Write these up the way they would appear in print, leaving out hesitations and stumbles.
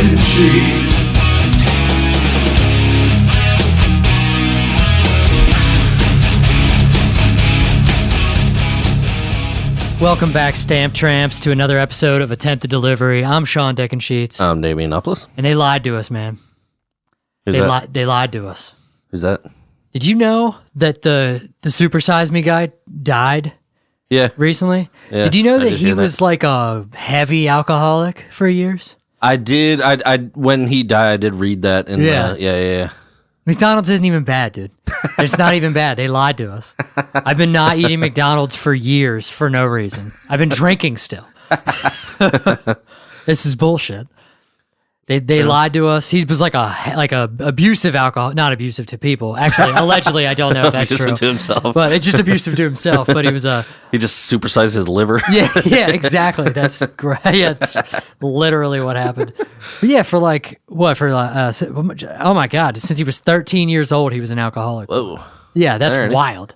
and Sheets. Welcome back, Stamp Tramps, to another episode of Attempted Delivery. I'm Sean Deckensheets. I'm Damian Uplis. And they lied to us, man. Who's that? They lied to us. Who's that? Did you know that the Super Size Me guy died Yeah. recently? Yeah, Did you know I that did he hear that. was like a heavy alcoholic for years? I did. I when he died, I did read that. In Yeah. Yeah. McDonald's isn't even bad, dude. It's not even bad. They lied to us. I've been not eating McDonald's for years for no reason. I've been drinking still. This is bullshit. They lied to us. He was like a abusive alcohol, not abusive to people. Actually, allegedly, I don't know if that's Just true. to himself. But it's just abusive to himself. But he was He just supersized his liver. yeah, exactly. That's great. Yeah, that's literally what happened. But yeah, oh my God, since he was 13 years old, he was an alcoholic. Whoa. Yeah, that's Alrighty. wild.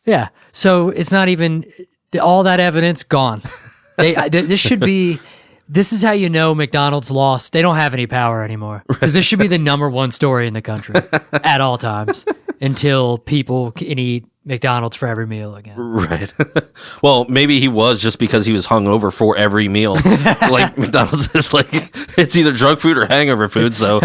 Yeah, so it's not even all that evidence gone. This should be. This is how you know McDonald's lost. They don't have any power anymore. Because this should be the #1 story in the country at all times until people can eat McDonald's for every meal again. Right. Well, maybe he was just because he was hungover for every meal. Like McDonald's is like it's either drug food or hangover food. So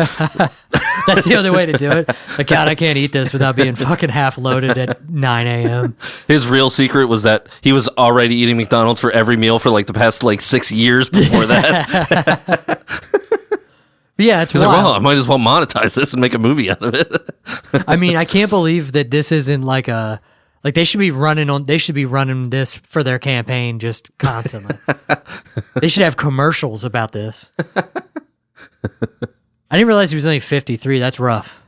That's the other way to do it. Like, God, I can't eat this without being fucking half loaded at 9 a.m. his real secret was that he was already eating McDonald's for every meal for like the past 6 years before that. But yeah, it's He's wild. like, well, I might as well monetize this and make a movie out of it. I mean, I can't believe that this isn't they should be running this for their campaign just constantly. They should have commercials about this. I didn't realize he was only 53. That's rough.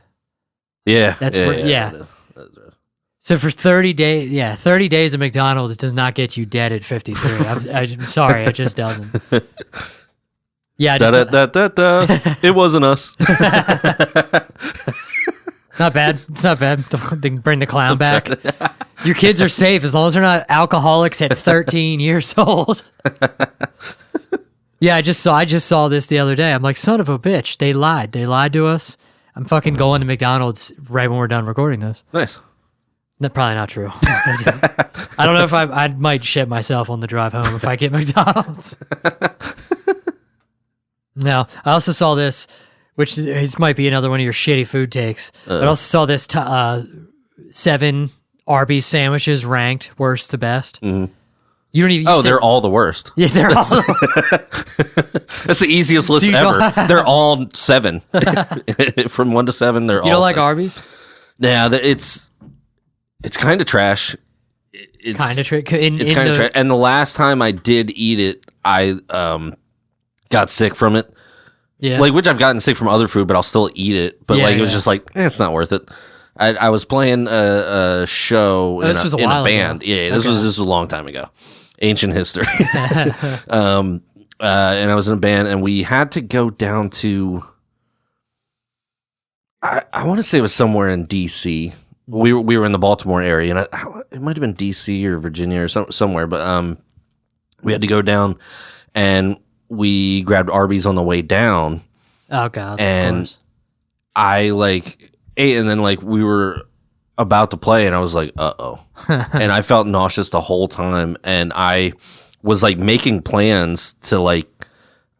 Yeah. That's yeah. yeah. That is rough. So for 30 days of McDonald's does not get you dead at 53. I'm sorry, it just doesn't. Yeah, It wasn't us. not bad. It's not bad. They can bring the clown back. Your kids are safe as long as they're not alcoholics at 13 years old. Yeah, I just saw this the other day. I'm like, son of a bitch. They lied. They lied to us. I'm fucking going to McDonald's right when we're done recording this. Nice. That's probably not true. I don't know if I might shit myself on the drive home if I get McDonald's. Now, I also saw this, which this might be another one of your shitty food takes. But I also saw this 7 Arby's sandwiches ranked worst to best. Mm-hmm. You don't even. They're all the worst. Yeah, they're all. That's the easiest list ever. They're all 7. From 1 to 7, they're all. You don't like 7. Arby's? Yeah, it's kind of trash. It's Kind of trick. It's kind of trash. And the last time I did eat it, I got sick from it. Yeah. Which I've gotten sick from other food, but I'll still eat it. But it was just it's not worth it. I was playing a show in a band. Ago. Yeah, this was a long time ago. Ancient history. And I was in a band, and we had to go down to. I want to say it was somewhere in D.C. We were in the Baltimore area, and it might have been D.C. or Virginia or somewhere. But we had to go down, and we grabbed Arby's on the way down. Oh God! And of course. I ate, and then we were about to play, and I was like, uh-oh. And I felt nauseous the whole time, and I was making plans to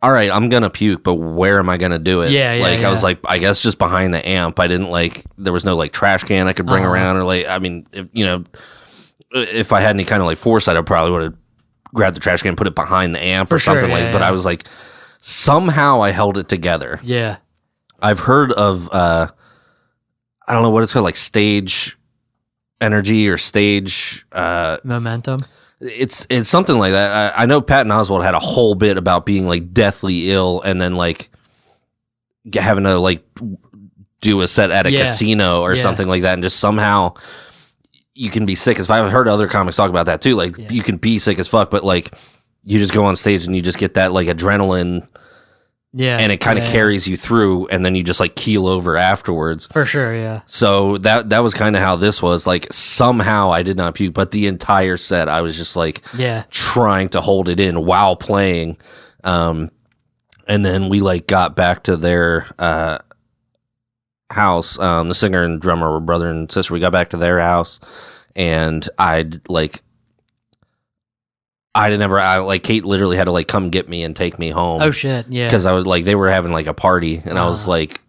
all right, I'm gonna puke, but where am I gonna do it? Yeah. I was I guess just behind the amp. I didn't there was no trash can I could bring around, or I mean, if I had any kind of foresight, I probably would have grabbed the trash can and put it behind the amp or something but I was somehow I held it together. Yeah. I've heard of I don't know what it's called, stage energy or stage Momentum. It's something like that. I know Patton Oswalt had a whole bit about being deathly ill and then having to do a set at a casino or something like that, and just somehow you can be sick as fuck. I've heard other comics talk about that too. You can be sick as fuck, but you just go on stage and you just get that adrenaline. Yeah. And it kind of carries you through, and then you just keel over afterwards. For sure, yeah. So that was kind of how this was. Somehow I did not puke, but the entire set I was just trying to hold it in while playing. And then we like got back to their house. The singer and drummer were brother and sister. We got back to their house, and Kate literally had to like come get me and take me home. Oh shit, yeah. Because I was like, they were having like a party, and I was like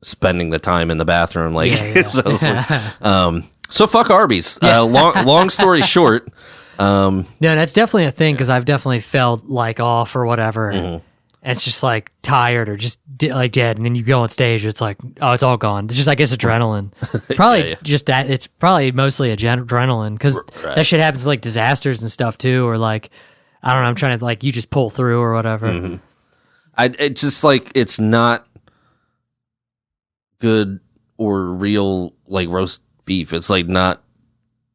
spending the time in the bathroom, like. So, I was like, so fuck Arby's. Long story short. No, that's definitely a thing because I've definitely felt like off or whatever. And it's just like tired or just like dead, and then you go on stage, it's like, oh, it's all gone. It's just, I guess, adrenaline. Probably just that. It's probably mostly adrenaline because that shit happens to, like, disasters and stuff too, or like, I don't know. I'm trying to, like, you just pull through or whatever. It's just like, it's not good or real like roast beef. It's like not.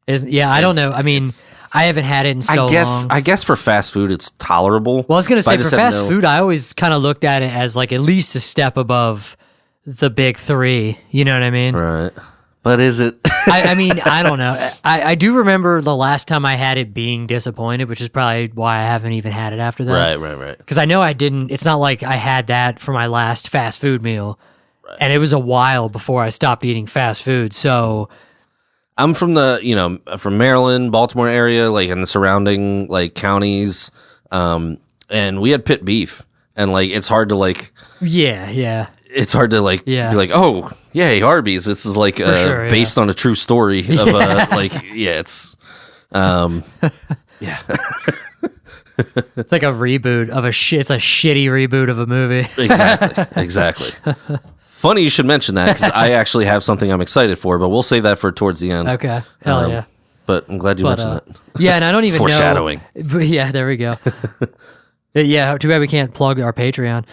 I don't know. I mean, I haven't had it in so long. I guess for fast food, it's tolerable. Well, I was going to say, for fast food, I always kind of looked at it as like at least a step above the big three. You know what I mean? Right. But is it? I mean, I don't know. I do remember the last time I had it being disappointed, which is probably why I haven't even had it after that. Right. Because I know I didn't. It's not like I had that for my last fast food meal. Right. And it was a while before I stopped eating fast food. So. I'm from from Maryland, Baltimore area, like in the surrounding like counties, and we had pit beef, and like it's hard to like, it's hard to like be like, oh yay, Arby's. This is like based on a true story of it's It's like a reboot of it's a shitty reboot of a movie. Exactly. Funny you should mention that because I actually have something I'm excited for, but we'll save that for towards the end. Okay. Hell yeah. But I'm glad you mentioned that. Yeah, and I don't even Foreshadowing. know. Yeah, there we go. Yeah, too bad we can't plug our Patreon.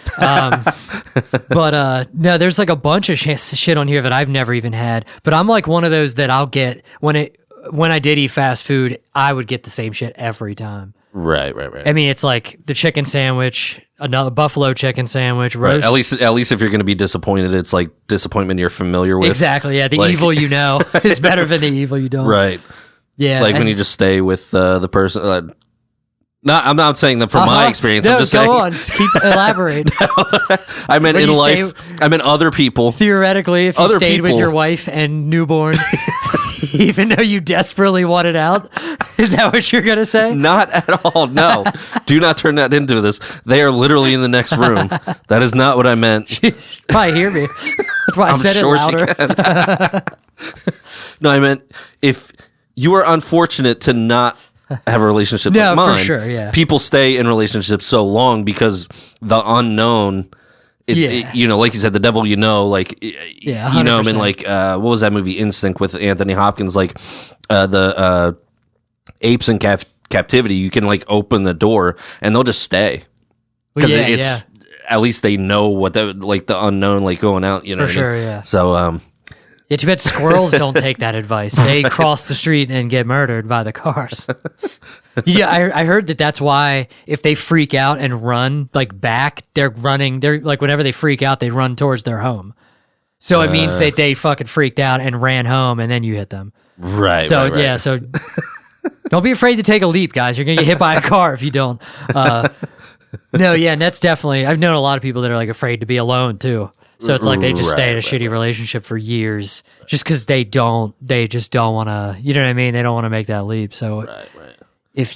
But no, there's like a bunch of shit on here that I've never even had. But I'm like one of those that I'll get when I did eat fast food, I would get the same shit every time. Right. I mean, it's like the chicken sandwich, another buffalo chicken sandwich, roast. Right. At least if you're going to be disappointed, it's like disappointment you're familiar with. Exactly. Yeah, the evil you know is better than the evil you don't. Right. Yeah. Like when you just stay with the person. I'm not saying that from my experience. No, I'm just go saying. on. Keep elaborate. I meant in life. I meant other people. Theoretically, if you stayed with your wife and newborn, even though you desperately wanted out, is that what you're going to say? Not at all. No. Do not turn that into this. They are literally in the next room. That is not what I meant. She probably hear me. That's why I said sure it louder. No, I meant if you are unfortunate to not have a relationship like mine. For sure, yeah. People stay in relationships so long because the unknown, like you said, the devil, like, you know, I mean, like, what was that movie, Instinct, with Anthony Hopkins, like, the apes in captivity, you can, like, open the door, and they'll just stay. Because it's, at least they know what the unknown, like, going out, you know what I mean? For sure, yeah. So, yeah, too bad squirrels don't take that advice. They cross the street and get murdered by the cars. Yeah, I heard that's why if they freak out and run like back, they're like whenever they freak out, they run towards their home. So it means that they fucking freaked out and ran home, and then you hit them. Right. So right. yeah, so don't be afraid to take a leap, guys. You're gonna get hit by a car if you don't. No, yeah, and that's definitely. I've known a lot of people that are like afraid to be alone too. So it's like they just stay in a shitty relationship for years just because they just don't want to, you know what I mean? They don't want to make that leap. So if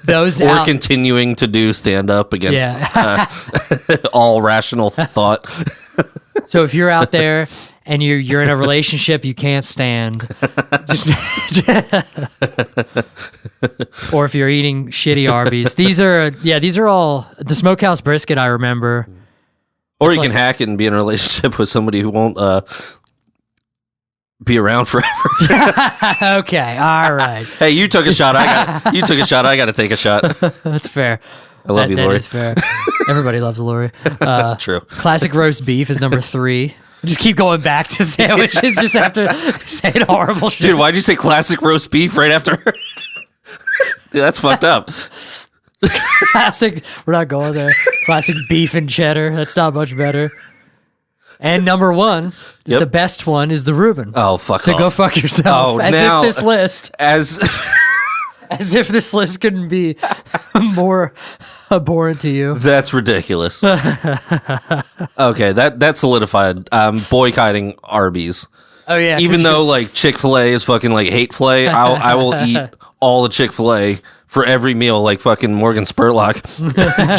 those or continuing to do stand up against all rational thought. So if you're out there and you're in a relationship you can't stand, just or if you're eating shitty Arby's, these are all the Smokehouse brisket. I remember. Or you can hack it and be in a relationship with somebody who won't be around forever. Okay, all right. Hey, you took a shot. I got to take a shot. That's fair. I love you, Lori. That is fair. Everybody loves Lori. True. Classic roast beef is number 3. Just keep going back to sandwiches just after saying horrible shit. Dude, why'd you say classic roast beef right after? Dude, that's fucked up. Classic. We're not going there. Classic beef and cheddar. That's not much better. And number 1 is the best one is the Reuben. Oh, fuck so off. Go fuck yourself. As if this list couldn't be more abhorrent to you. That's ridiculous. Okay, that solidified. Boycotting Arby's. Oh yeah, Even though like Chick-fil-A is fucking like hate filet, I will eat all the Chick-fil-A for every meal, like fucking Morgan Spurlock,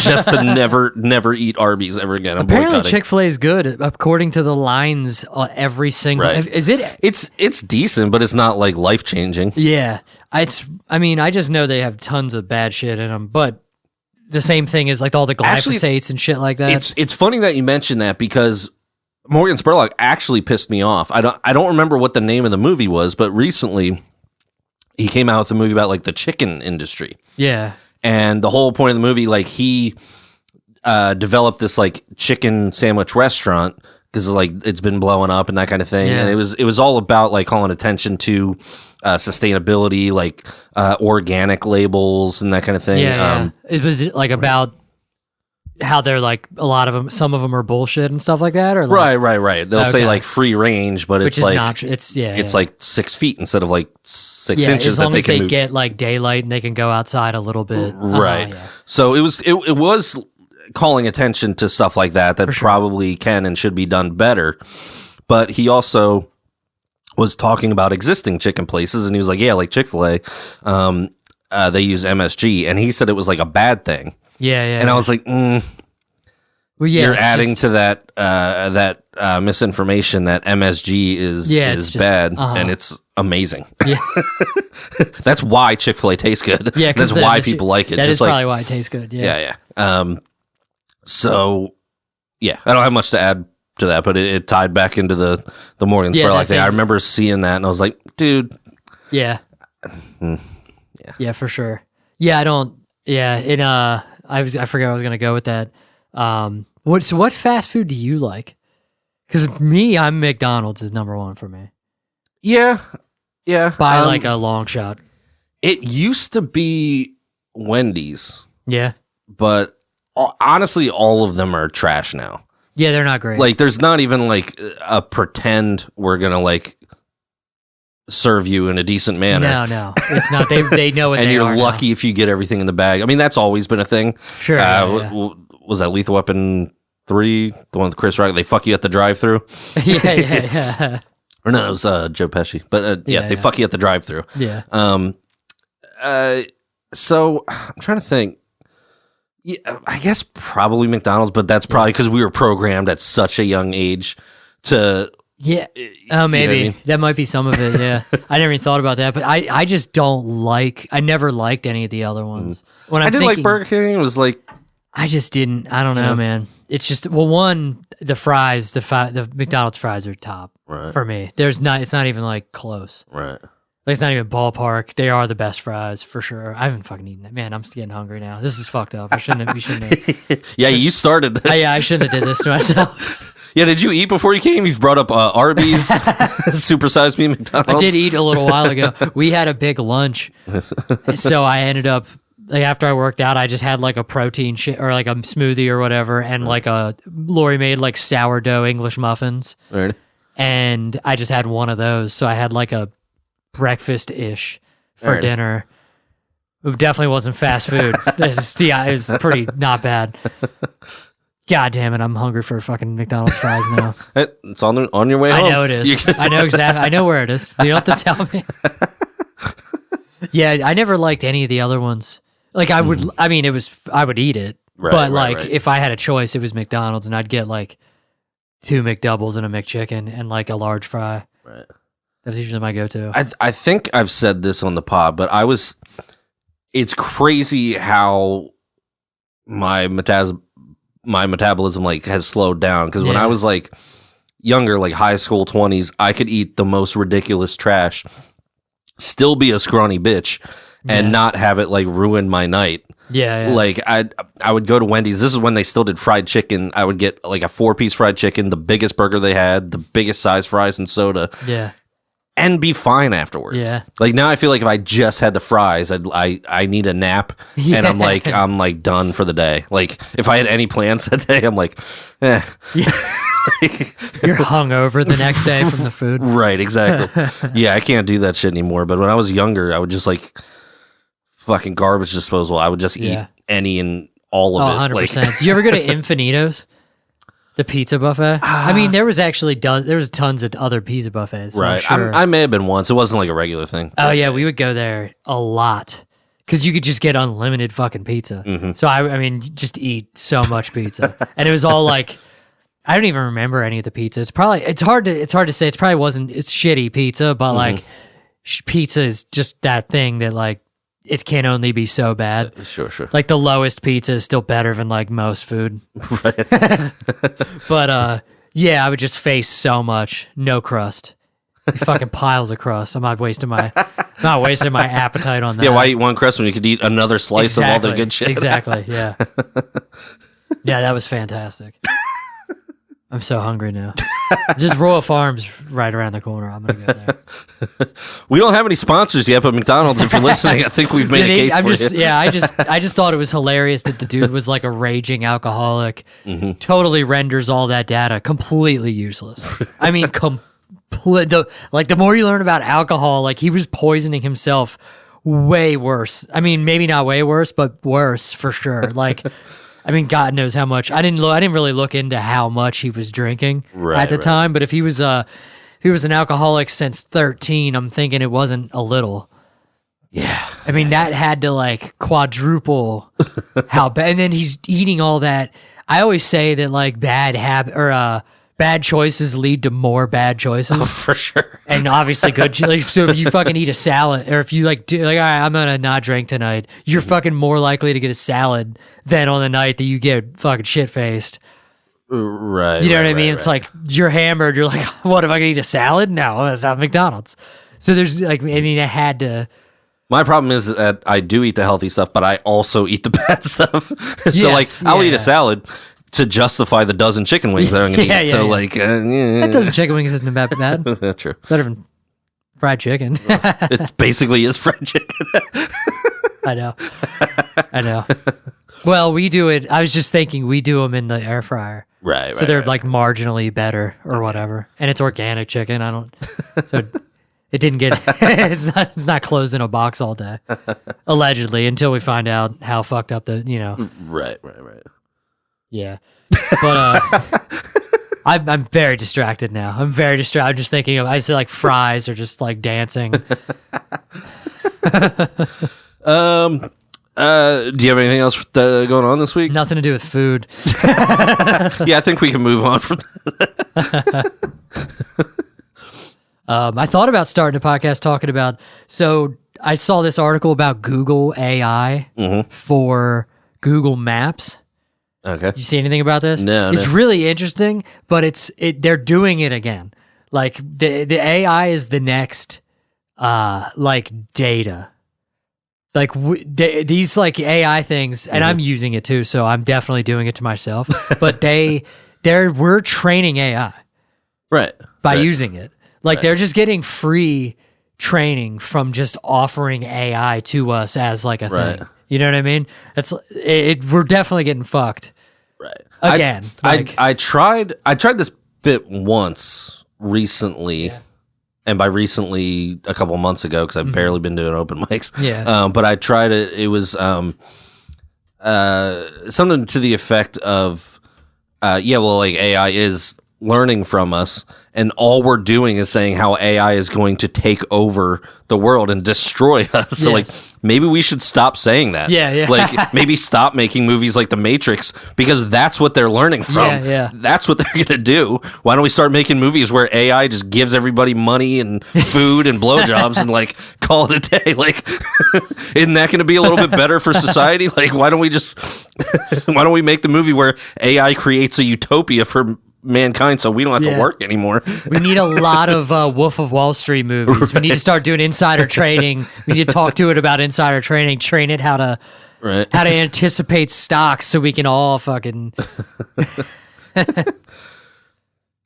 just to never eat Arby's ever again. I'm apparently boycotting. Chick-fil-A is good according to the lines. Every single is it? It's decent, but it's not like life changing. Yeah, I mean, I just know they have tons of bad shit in them, but the same thing is like all the glyphosates and shit like that. It's funny that you mentioned that because Morgan Spurlock actually pissed me off. I don't remember what the name of the movie was, but recently he came out with a movie about like the chicken industry. Yeah. And the whole point of the movie, like he developed this like chicken sandwich restaurant because like it's been blowing up and that kind of thing. Yeah. And it was all about like calling attention to sustainability, like organic labels and that kind of thing. Yeah, it was like about how they're like a lot of them, some of them are bullshit and stuff like that, or like, right. They'll say like free range, but which it's is like not. It's like 6 feet instead of like 6 yeah, inches as long that they as can they move. get like daylight and they can go outside a little bit. Right. Yeah. So it was calling attention to stuff like that probably can and should be done better. But he also was talking about existing chicken places, and he was like, yeah, like Chick-fil-A, they use MSG, and he said it was like a bad thing. Yeah. And I was like, well, yeah, you're adding to that misinformation that MSG is bad, and it's amazing. Yeah. That's why Chick-fil-A tastes good. Yeah, that's why people like it. That just is probably why it tastes good. Yeah. So, yeah, I don't have much to add to that, but it tied back into the Morgan Spurlock thing. I remember seeing that, and I was like, dude. Yeah. Yeah, for sure. Yeah, I don't. Yeah, I forget I was gonna go with that. What fast food do you like? Because I'm McDonald's is number one for me. Yeah. By like a long shot. It used to be Wendy's. Yeah. But honestly, all of them are trash now. Yeah, they're not great. Like, there's not even like a pretend we're gonna like serve you in a decent manner. No, it's not. They know what and they you're are lucky now. if you get everything in the bag. I mean, that's always been a thing. Sure. Was that Lethal Weapon 3, the one with Chris Rock? They fuck you at the drive-thru. Yeah. Or no, it was Joe Pesci. But they fuck you at the drive-thru. Yeah. So I'm trying to think. Yeah, I guess probably McDonald's, but that's probably because we were programmed at such a young age to. Yeah. Oh, maybe. You know what I mean? That might be some of it, yeah. I never even thought about that, but I just don't like, I never liked any of the other ones. When I did like Burger King. It was like. I just didn't, I don't know, man. It's just, well, one, the fries, the McDonald's fries are top for me. It's not even like close. Right. Like, it's not even ballpark. They are the best fries for sure. I haven't fucking eaten that. Man, I'm getting hungry now. This is fucked up. We shouldn't have. Yeah, you started this. Yeah, I shouldn't have did this to myself. Yeah, did you eat before you came? You've brought up Arby's, Supersize Me, McDonald's. I did eat a little while ago. We had a big lunch. So I ended up, like, after I worked out, I just had like a protein shit or like a smoothie or whatever. And like Lori made like sourdough English muffins. Right. And I just had one of those. So I had like a breakfast-ish for dinner. It definitely wasn't fast food. It was pretty not bad. God damn it, I'm hungry for fucking McDonald's fries now. It's on your way home. I know it is. I know exactly. I know where it is. You don't have to tell me. Yeah, I never liked any of the other ones. Like I would, I mean, I would eat it. Right, if I had a choice, it was McDonald's and I'd get like 2 McDoubles and a McChicken and like a large fry. Right. That's usually my go-to. I think I've said this on the pod, but it's crazy how my metabolism like has slowed down. Because when I was like younger, like high school 20s, I could eat the most ridiculous trash, still be a scrawny bitch, and not have it like ruin my night. Yeah. Like I would go to Wendy's. This is when they still did fried chicken. I would get like a 4-piece fried chicken, the biggest burger they had, the biggest size fries and soda. Yeah. And be fine afterwards. Yeah. Like now I feel like if I just had the fries, I need a nap, and I'm like done for the day. Like if I had any plans that day, I'm like, eh. Yeah. You're hungover the next day from the food. Right, exactly. Yeah, I can't do that shit anymore. But when I was younger, I would just like fucking garbage disposal. I would just eat any and all of it. 100%. Do you ever go to Infinitos? The pizza buffet? I mean, there was tons of other pizza buffets. So Right. I'm sure. I may have been once. It wasn't like a regular thing. Oh yeah, we would go there a lot because you could just get unlimited fucking pizza. Mm-hmm. So I mean, just eat so much pizza, and it was all like, I don't even remember any of the pizza. It's hard to say. It's shitty pizza, but like, pizza is just that thing that like it can only be so bad. Sure. Like the lowest pizza is still better than like most food. Right. But yeah, I would just face so much no crust. Fucking piles of crust. I'm not wasting my appetite on that. Yeah, why eat one crust when you could eat another slice of all the good shit? Exactly. Yeah. Yeah, that was fantastic. I'm so hungry now. Just Royal Farms right around the corner. I'm gonna go there. We don't have any sponsors yet, but McDonald's, if you're listening, I think we've made a case for you. Yeah, I just thought it was hilarious that the dude was like a raging alcoholic. Mm-hmm. Totally renders all that data completely useless. I mean, the more you learn about alcohol, like he was poisoning himself way worse. I mean, maybe not way worse, but worse for sure. Like, I mean, God knows how much. I didn't really look into how much he was drinking at the time. But if he was an alcoholic since 13, I'm thinking it wasn't a little. Yeah. I mean, that had to like quadruple how bad. And then he's eating all that. I always say that like bad choices lead to more bad choices. Oh, for sure. And obviously good. Like, so if you fucking eat a salad, or if you like do like, all right, I'm gonna not drink tonight, you're fucking more likely to get a salad than on the night that you get fucking shit faced. Right. You know what I mean? It's like you're hammered. You're like, what, am I gonna eat a salad? No, that's not McDonald's. So there's like, I mean, I had to. My problem is that I do eat the healthy stuff, but I also eat the bad stuff. So I'll eat a salad to justify the dozen chicken wings that I'm going to eat. So that dozen chicken wings isn't that bad. True. Better than fried chicken. It basically is fried chicken. I know. Well, we do it. I was just thinking we do them in the air fryer. Right. So they're like marginally better or whatever. And it's organic chicken. So it didn't get, it's not closed in a box all day. Allegedly, until we find out how fucked up Right. Yeah. But I'm very distracted now. I'm just thinking of, I said like fries are just like dancing. Do you have anything else going on this week? Nothing to do with food. Yeah, I think we can move on from that. I thought about starting a podcast talking about, so I saw this article about Google AI for Google Maps. Okay. You see anything about this? No. It's really interesting, but they're doing it again. Like the AI is the next like data. Like these like AI things, and I'm using it too, so I'm definitely doing it to myself. But we're training AI by using it. Like they're just getting free training from just offering AI to us as like a thing. You know what I mean? We're definitely getting fucked. Right. Again. I tried this bit once recently. Yeah. And by recently, a couple months ago, because I've barely been doing open mics. Yeah. But I tried it. It was something to the effect of, like AI is learning from us, and all we're doing is saying how AI is going to take over the world and destroy us. So like maybe we should stop saying that. Yeah. Like maybe stop making movies like The Matrix, because that's what they're learning from. Yeah. That's what they're going to do. Why don't we start making movies where AI just gives everybody money and food and blowjobs and like call it a day? Like, isn't that going to be a little bit better for society? Like, why don't we make the movie where AI creates a utopia for mankind so we don't have to work anymore? We need a lot of Wolf of Wall Street movies. We need to start doing insider trading. We need to talk to it about insider trading, train it how to anticipate stocks so we can all fucking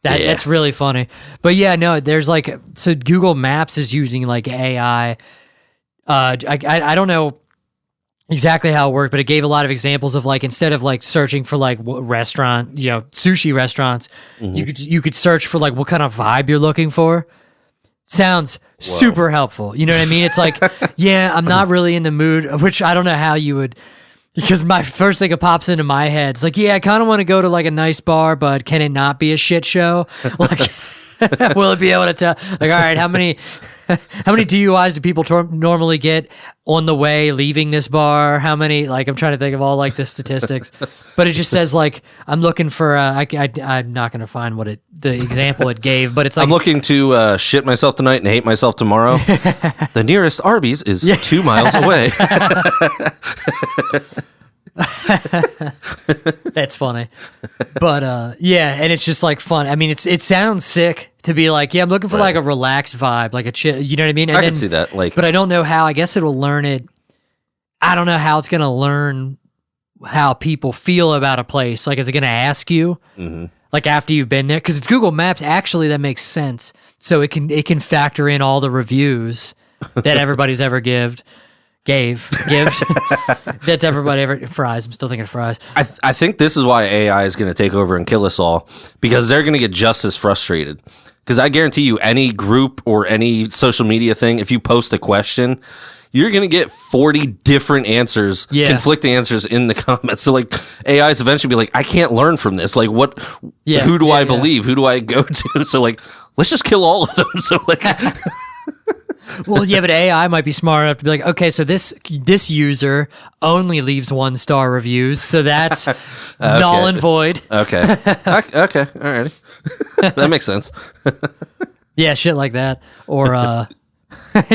that's really funny. But yeah, no, there's like, so Google Maps is using like AI. I don't know exactly how it worked, but it gave a lot of examples of like, instead of like searching for like restaurant, sushi restaurants, you could search for like what kind of vibe you're looking for. Sounds super helpful. You know what I mean? It's like, yeah, I'm not really in the mood, which I don't know how you would Because my first thing that pops into my head is like, yeah, I kind of want to go to like a nice bar, but can it not be a shit show? Like, will it be able to tell? Like, all right, how many DUIs do people normally get on the way leaving this bar? How many? Like, I'm trying to think of all like the statistics, but it just says like, I'm looking for. I'm not going to find the example it gave, but it's like I'm looking to shit myself tonight and hate myself tomorrow. The nearest Arby's is 2 miles away. That's funny, but yeah, and it's just like fun. I mean, it sounds sick to be like, yeah, I'm looking for like a relaxed vibe, like a chill. You know what I mean? And I can see that. Like, but I don't know how. I guess it'll learn it. I don't know how it's gonna learn how people feel about a place. Like, is it gonna ask you like after you've been there? Because it's Google Maps. Actually, that makes sense. So it can factor in all the reviews that everybody's ever gave. That's everybody ever. Fries. I'm still thinking of fries. I think this is why AI is going to take over and kill us all, because they're going to get just as frustrated. Because I guarantee you, any group or any social media thing, if you post a question, you're going to get 40 different answers, conflicting answers in the comments. So like AI's eventually be like, I can't learn from this. Like who do I believe? Who do I go to? So like, let's just kill all of them. So like. Well, yeah, but AI might be smart enough to be like, okay, so this user only leaves 1-star reviews, so that's null and void. Okay, alrighty, that makes sense. Yeah, shit like that, or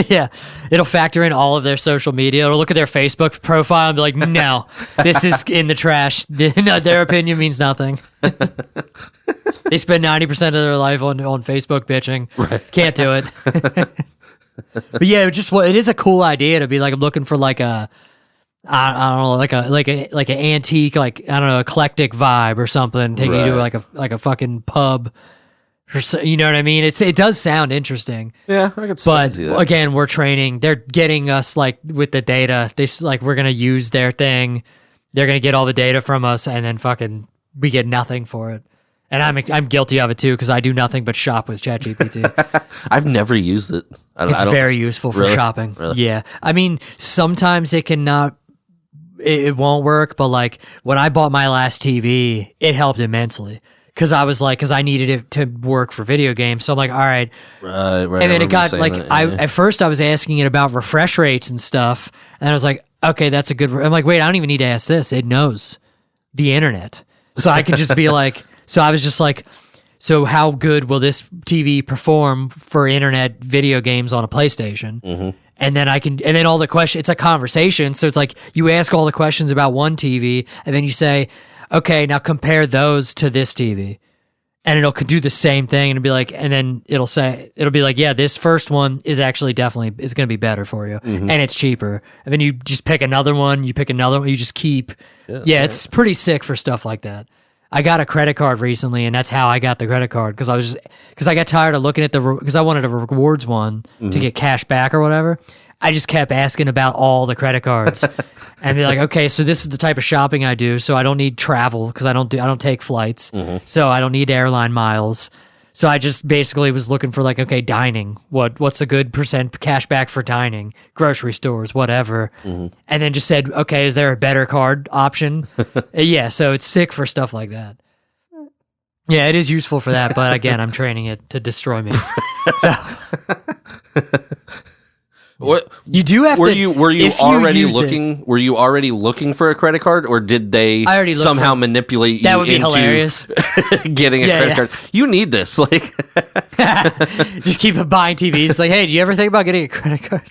yeah, it'll factor in all of their social media. It'll look at their Facebook profile and be like, no, this is in the trash. No, their opinion means nothing. They spend 90% of their life on Facebook bitching. Right. Can't do it. But yeah, it is a cool idea to be like, I'm looking for like I don't know, like an antique, like, I don't know, eclectic vibe or something. Take you to like a fucking pub, or so, you know what I mean? It does sound interesting. Yeah, I could see that. Again, we're training. They're getting us like with the data. We're gonna use their thing. They're gonna get all the data from us, and then fucking we get nothing for it. And I'm guilty of it too, because I do nothing but shop with ChatGPT. I've never used it. It's very useful for shopping. Really? Yeah. I mean, sometimes it won't work, but like when I bought my last TV, it helped immensely. Because I needed it to work for video games. So I'm like, all right. Right. And then it got like, at first I was asking it about refresh rates and stuff. And I was like, okay, that's a good, I'm like, wait, I don't even need to ask this. It knows the internet. So I could just be like, so I was just like, so how good will this TV perform for internet video games on a PlayStation? Mm-hmm. And then all the questions, it's a conversation. So it's like you ask all the questions about one TV and then you say, okay, now compare those to this TV. And it'll do the same thing and then it'll be like, yeah, this first one is actually definitely is going to be better for you. Mm-hmm. And it's cheaper. And then you just pick another one, you just keep. Yeah, it's pretty sick for stuff like that. I got a credit card recently, and that's how I got the credit card, because I got tired of looking at because I wanted a rewards one to get cash back or whatever. I just kept asking about all the credit cards and be like, okay, so this is the type of shopping I do. So I don't need travel because I don't take flights. Mm-hmm. So I don't need airline miles. So I just basically was looking for like, okay, dining. What's a good % cash back for dining? Grocery stores, whatever. Mm-hmm. And then just said, okay, is there a better card option? Yeah, so it's sick for stuff like that. Yeah, it is useful for that, but again, I'm training it to destroy me. So what you do have were to. Were you already looking for a credit card, or did they somehow manipulate you? That would be hilarious. Getting a credit card. You need this, like. Just keep buying TVs. It's like, hey, do you ever think about getting a credit card?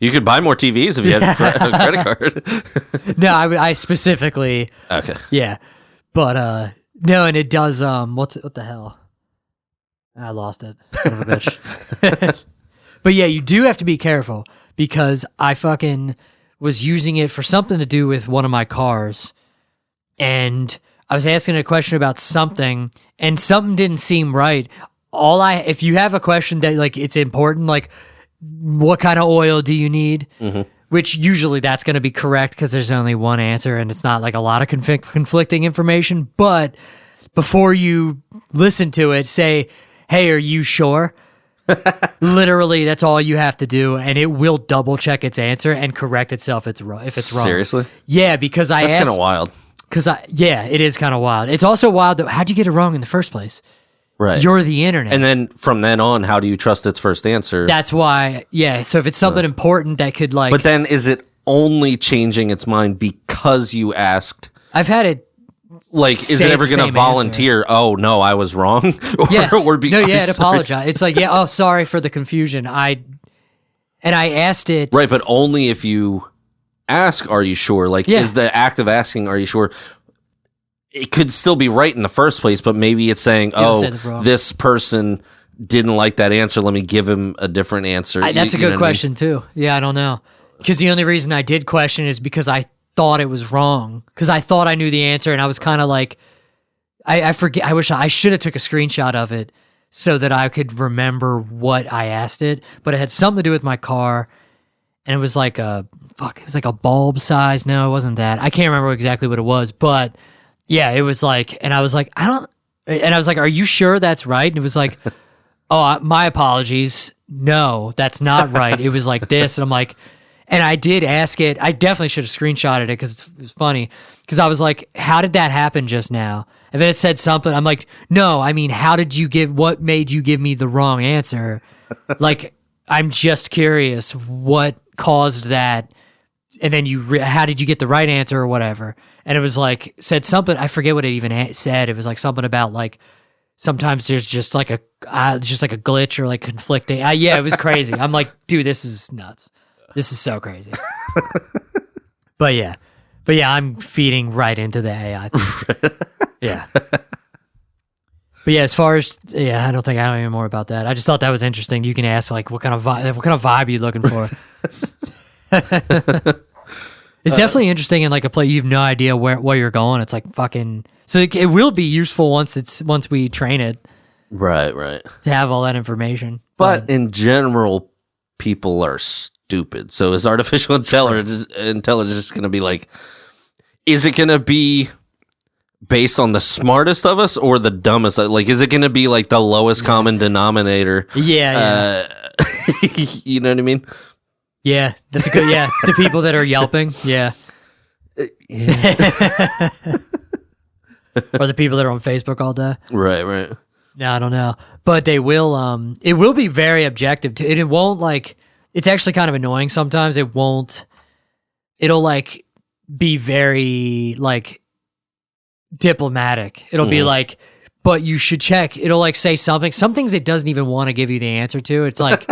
You could buy more TVs if you had a credit card. No, I specifically. Okay. Yeah, but no, and it does. What the hell? I lost it. Son of a bitch. But yeah, you do have to be careful, because I fucking was using it for something to do with one of my cars, and I was asking a question about something, and something didn't seem right. If you have a question that like it's important, like what kind of oil do you need? Mm-hmm. Which usually that's going to be correct because there's only one answer and it's not like a lot of conflicting information. But before you listen to it, say, hey, are you sure? Literally, that's all you have to do, and it will double check its answer and correct itself if it's wrong. Seriously? Yeah, because That's kind of wild. Yeah, it is kind of wild. It's also wild that how'd you get it wrong in the first place? Right. You're the internet. And then from then on, how do you trust its first answer? That's why, yeah. So if it's something important that could like... But then is it only changing its mind because you asked? I've had it... Like, is it ever going to volunteer? Answer. Oh, no, I was wrong? Yes. It apologize. It's like, yeah, oh, sorry for the confusion. I asked it... Right, but only if you ask, are you sure? Like, is the act of asking, are you sure? It could still be right in the first place, but maybe it's saying, this person didn't like that answer. Let me give him a different answer. That's a good question, too. Yeah, I don't know. Because the only reason I did question is because I thought it was wrong. Because I thought I knew the answer, and I was kind of like, I forget. I wish I should have took a screenshot of it so that I could remember what I asked it. But it had something to do with my car, and it was like it was like a bulb size. No, it wasn't that. I can't remember exactly what it was, but... Yeah, it was like, and I was like, are you sure that's right? And it was like, oh, my apologies. No, that's not right. It was like this. And I'm like, and I did ask it. I definitely should have screenshotted it because it was funny. Because I was like, how did that happen just now? And then it said something. I'm like, no, I mean, what made you give me the wrong answer? Like, I'm just curious what caused that. And then how did you get the right answer or whatever? And it was like, said something, I forget what it even said. It was like something about like, sometimes there's just like a glitch or like conflicting. Yeah, it was crazy. I'm like, dude, this is nuts. This is so crazy. But yeah, I'm feeding right into the AI thing. Yeah. But yeah, as far as, I don't know any more about that. I just thought that was interesting. You can ask like, what kind of vibe you looking for? It's definitely interesting in like a place you have no idea where you're going. It's like fucking. So it will be useful once we train it. Right. To have all that information. But in general, people are stupid. So is artificial intelligence going to be like? Is it going to be based on the smartest of us or the dumbest? Like, is it going to be like the lowest common denominator? Yeah. You know what I mean? Yeah, that's a good. Yeah, the people that are yelping. Yeah. Or the people that are on Facebook all day. Right. No, I don't know, but they will. It will be very objective. It won't like. It's actually kind of annoying sometimes. It won't. It'll like be very like diplomatic. It'll be like, but you should check. It'll like say something. Some things it doesn't even want to give you the answer to. It's like,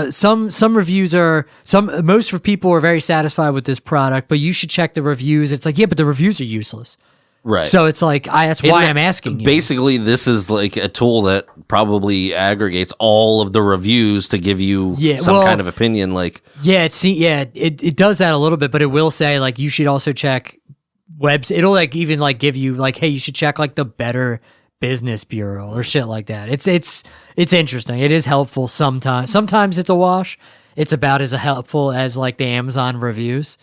some reviews most people are very satisfied with this product, but you should check the reviews. It's like, yeah, but the reviews are useless. Right. So it's like, that's why I'm asking you. Basically, this is like a tool that probably aggregates all of the reviews to give you some kind of opinion. Like, it does that a little bit, but it will say like, you should also check webs. It'll like even like give you like, hey, you should check like the Better Business Bureau or shit like that. It's interesting. It is helpful sometimes. Sometimes it's a wash. It's about as helpful as like the Amazon reviews.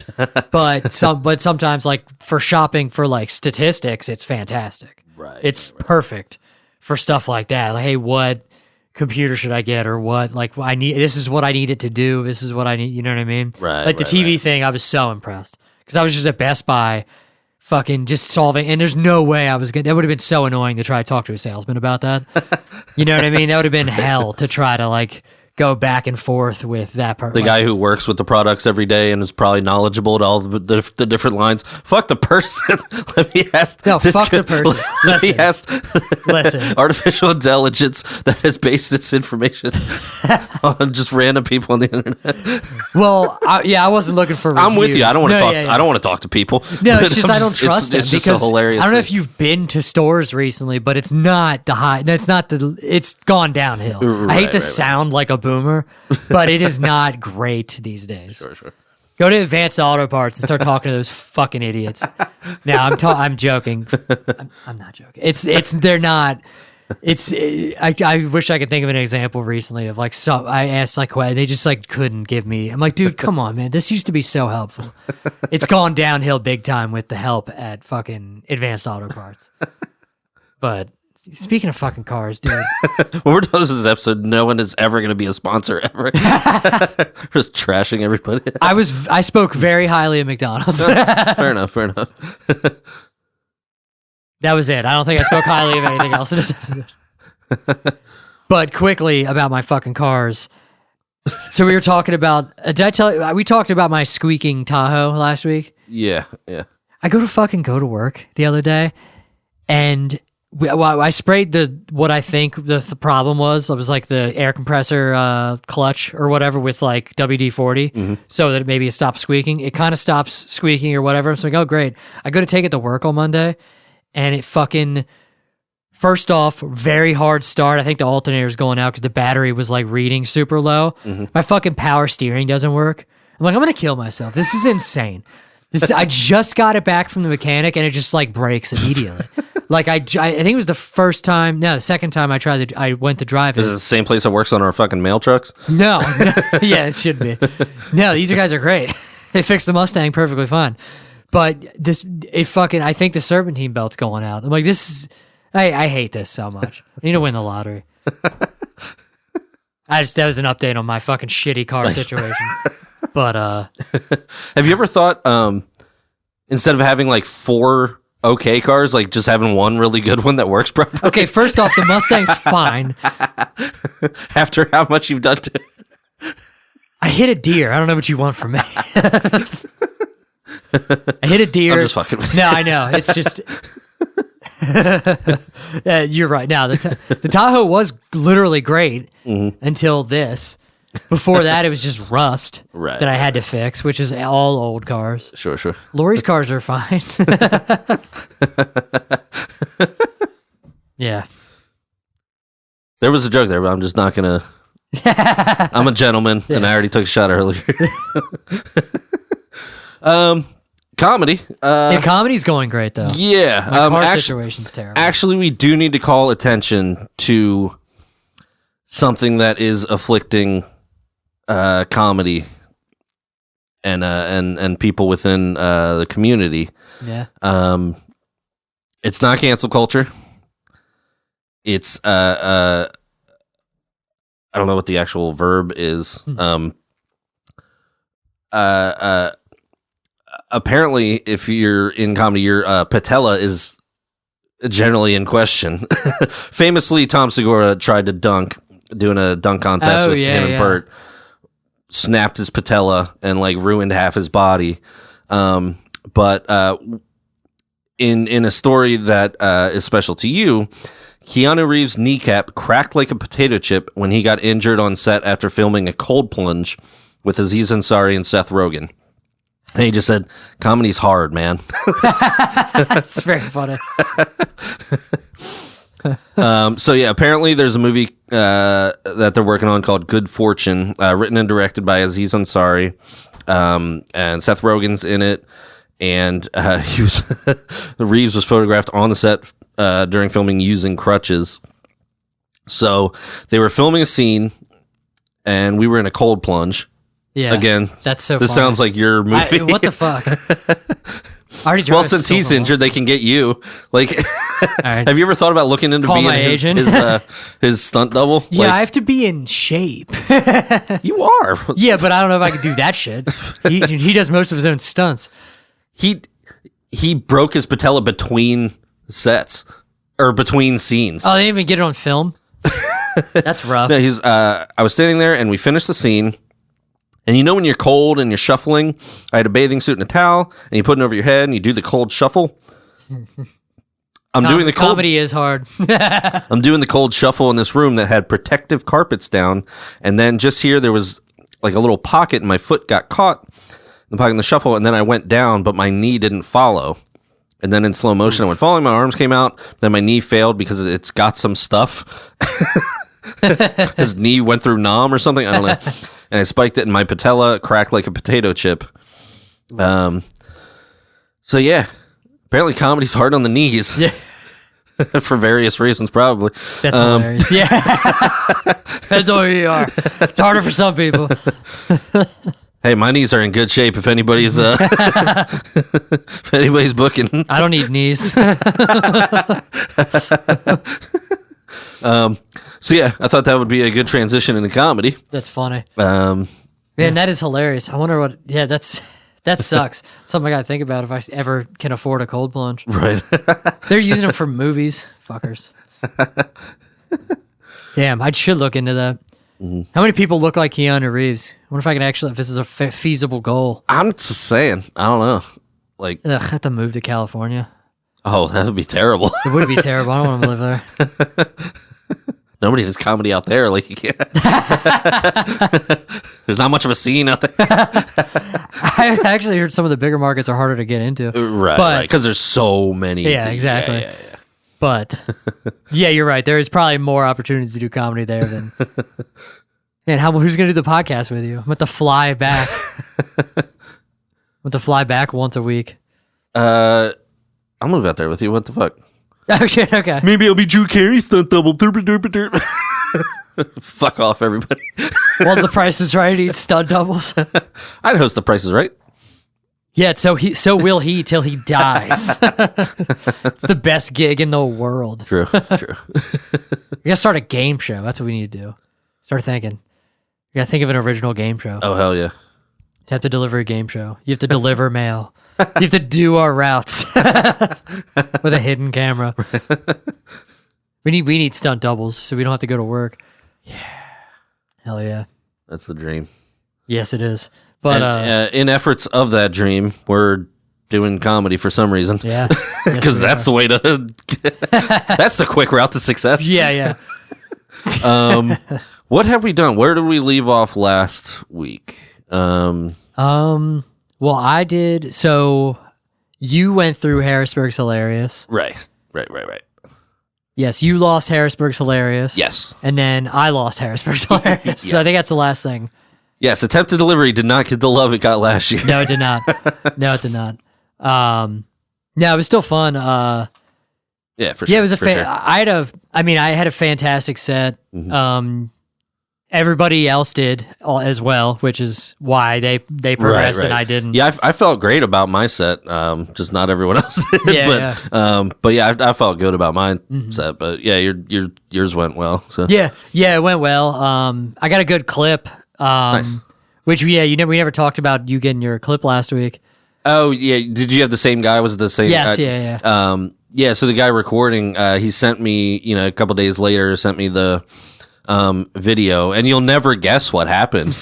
But sometimes like for shopping for like statistics, it's fantastic. Right. It's perfect for stuff like that. Like, hey, what computer should I get or what like I need this is what I need it to do. This is what I need, you know what I mean? Right. Like the TV thing, I was so impressed. Because I was just at Best Buy fucking just solving, and there's no way I was good. That would have been so annoying to try to talk to a salesman about that. You know what I mean? That would have been hell to try to like go back and forth with that person. The guy who works with the products every day and is probably knowledgeable to all the different lines. Fuck the person. Let me ask. No, fuck the person. Listen. Artificial intelligence that has based its information on just random people on the internet. Well, I wasn't looking for reviews. I'm with you. I don't want to talk. I don't want to talk to people. No, it's just I don't trust them. It's just a hilarious. I don't know if you've been to stores recently, but it's not the high. No, it's not the. It's gone downhill. I hate to sound like a boomer, but it is not great these days. Sure. Go to Advanced Auto Parts and start talking to those fucking idiots. Now I'm joking. I'm not joking. They're not. I wish I could think of an example recently of like I asked like they just like couldn't give me. I'm like, dude, come on, man. This used to be so helpful. It's gone downhill big time with the help at fucking Advanced Auto Parts. But Speaking of fucking cars, dude. When we're done with this episode, no one is ever going to be a sponsor ever. Just trashing everybody. I spoke very highly of McDonald's. Fair enough. That was it. I don't think I spoke highly of anything else in this episode. But quickly about my fucking cars. So we were talking about, did I tell you, we talked about my squeaking Tahoe last week. Yeah. I go to work the other day, and I sprayed what I think the problem was. It was like the air compressor clutch or whatever with like WD-40, so that maybe it stops squeaking. It kind of stops squeaking or whatever. So I'm like, oh great. I go to take it to work on Monday, and it fucking, first off, very hard start. I think the alternator's going out because the battery was like reading super low. My fucking power steering doesn't work. I'm like, I'm gonna kill myself. This is insane. I just got it back from the mechanic, and it just like breaks immediately. Like I think it was the second time I went to drive it. Is it the same place that works on our fucking mail trucks? No. Yeah, it should be. No, these guys are great. They fixed the Mustang perfectly fine. But I think the serpentine belt's going out. I'm like, I hate this so much. I need to win the lottery. That was an update on my fucking shitty car situation. But have you ever thought, instead of having like 4 okay cars, like just having one really good one that works properly? Okay, first off, the Mustang's fine. After how much you've done to it. I hit a deer. I don't know what you want from me. I hit a deer. I'm just fucking with you. No, I know. It's just... you're right. Now, the Tahoe was literally great until this. Before that, it was just rust that I had to fix, which is all old cars. Sure. Lori's cars are fine. Yeah. There was a joke there, but I'm just not going to... I'm a gentleman, and I already took a shot earlier. Comedy. Comedy's going great, though. Yeah. My car situation's terrible. Actually, we do need to call attention to something that is afflicting comedy and people within the community. Yeah. It's not cancel culture. It's I don't know what the actual verb is. Apparently, if you're in comedy, your patella is generally in question. Famously, Tom Segura tried to doing a dunk contest with him and Bert. Snapped his patella and like ruined half his body. But in a story that is special to you, Keanu Reeves' kneecap cracked like a potato chip when he got injured on set after filming a cold plunge with Aziz Ansari and Seth Rogen. And he just said, "Comedy's hard, man." That's very funny. So yeah, apparently there's a movie that they're working on called Good Fortune, written and directed by Aziz Ansari, and Seth Rogen's in it. And Reeves was photographed on the set during filming using crutches. So they were filming a scene, and we were in a cold plunge. Yeah, again, that's so. This funny. Sounds like your movie. What the fuck? Well, since he's injured, they can get you. Like, right. Have you ever thought about looking into being his stunt double? Yeah, like, I have to be in shape. You are. Yeah, but I don't know if I could do that shit. He does most of his own stunts. He broke his patella between sets or between scenes. Oh, they didn't even get it on film. That's rough. No, I was standing there and we finished the scene. And you know when you're cold and you're shuffling, I had a bathing suit and a towel, and you put it over your head and you do the cold shuffle. Doing the cold, comedy is hard. I'm doing the cold shuffle in this room that had protective carpets down, and then just here there was like a little pocket, and my foot got caught in the pocket in the shuffle, and then I went down, but my knee didn't follow. And then in slow motion, I went falling, my arms came out, then my knee failed because it's got some stuff. His knee went through numb or something, I don't know. And I spiked it, and my patella cracked like a potato chip. So yeah, apparently comedy's hard on the knees. Yeah. For various reasons, probably. That's hilarious. Yeah. That's all you are. It's harder for some people. Hey, my knees are in good shape. If anybody's if anybody's booking, I don't need knees. So yeah, I thought that would be a good transition into comedy. That's funny. Um, Man, that is hilarious. I wonder what. Yeah, that sucks. Something I gotta think about if I ever can afford a cold plunge. right. They're using them for movies, fuckers. Damn, I should look into that. Mm-hmm. How many people look like Keanu Reeves? I wonder if I can actually, if this is a feasible goal. I'm just saying. I don't know. Like, Ugh, I have to move to California. oh, that would be terrible. It would be terrible. I don't want to live there. Nobody does comedy out there. Like, you can't. There's not much of a scene out there. I actually heard some of the bigger markets are harder to get into. Right, But- right. Because there's so many. Yeah, exactly. Yeah. But yeah, you're right. There is probably more opportunities to do comedy there than. Man, who's gonna do the podcast with you? I'm going to fly back. Once a week. I'll move out there with you. What the fuck? Okay. Maybe I'll be Drew Carey stunt double. Fuck off, everybody. Well, the Price is Right. Eat stunt doubles. I'd host The Price is Right. Yeah, so will he till he dies. It's the best gig in the world. True. We gotta start a game show. That's what we need to do. Start thinking. You gotta think of an original game show. Oh, hell yeah. You have to deliver a game show. You have to deliver mail. You have to do our routes with a hidden camera. We need stunt doubles so we don't have to go to work. Yeah. Hell yeah. That's the dream. Yes, it is. But And, in efforts of that dream, we're doing comedy for some reason. yeah. Because that's the way to. That's the quick route to success. Yeah. What have we done? Where did we leave off last week? Well, I did. So you went through Harrisburg's Hilarious. Right. Yes, you lost Harrisburg's Hilarious. Yes. And then I lost Harrisburg's Hilarious. So I think that's the last thing. Yes, attempted delivery did not get the love it got last year. No, it did not. No, it was still fun. Yeah, for sure. Yeah, it was for sure. I had a fantastic set. Mm-hmm. Everybody else did as well, which is why they progressed Right. and I didn't. Yeah, I felt great about my set. Just not everyone else did. Yeah, but yeah, I felt good about my set. But yeah, yours went well. So Yeah, it went well. I got a good clip. Nice. Which we never talked about you getting your clip last week. Oh yeah, did you have the same guy? Was it the same? Yes, yeah. Yeah. So the guy recording, he sent me, a couple days later, sent me the video, and you'll never guess what happened.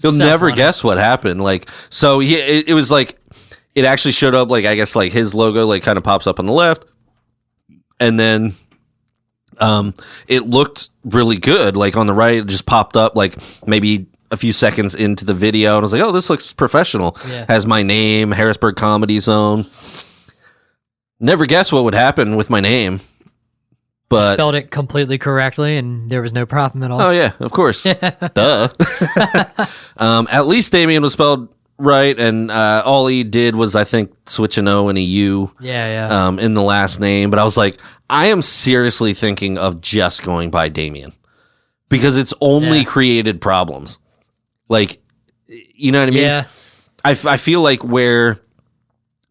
You'll never guess what happened. Like, so it was like, it actually showed up, like, I guess, like his logo, like, kind of pops up on the left, and then it looked really good. Like on the right, it just popped up, like maybe a few seconds into the video, and I was like, oh, this looks professional. Yeah. Has my name, Harrisburg Comedy Zone. Never guess what would happen with my name. But spelled it completely correctly, and there was no problem at all. Oh yeah, of course. Duh. At least Damien was spelled right, and all he did was, I think, switch an O and a U. Yeah. In the last name. But I was like, I am seriously thinking of just going by Damien because it's only created problems. Like, you know what I mean? Yeah. I feel like where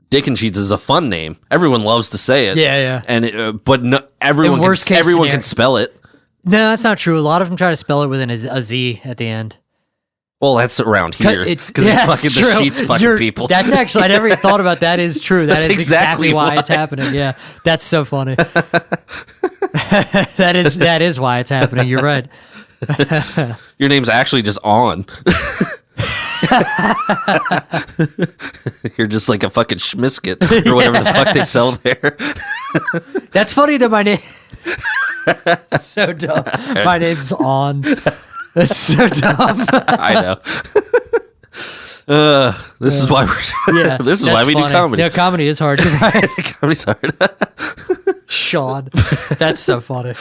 Dick and Sheets is a fun name. Everyone loves to say it. Yeah. And but no, everyone can spell it. No, that's not true. A lot of them try to spell it with a Z at the end. Well, that's around here because it's fucking true. the Sheets fucking people. That's actually, I never even thought about that. Is true. That is exactly why it's happening. Yeah, that's so funny. that is why it's happening. You're right. Your name's actually just On. You're just like a fucking Schmisket or whatever the fuck they sell there. That's funny that my name. So dumb. My name's On. That's so dumb. I know. This is why we're. This is why we do comedy. Yeah, comedy is hard. Comedy's hard. Sean, that's so funny.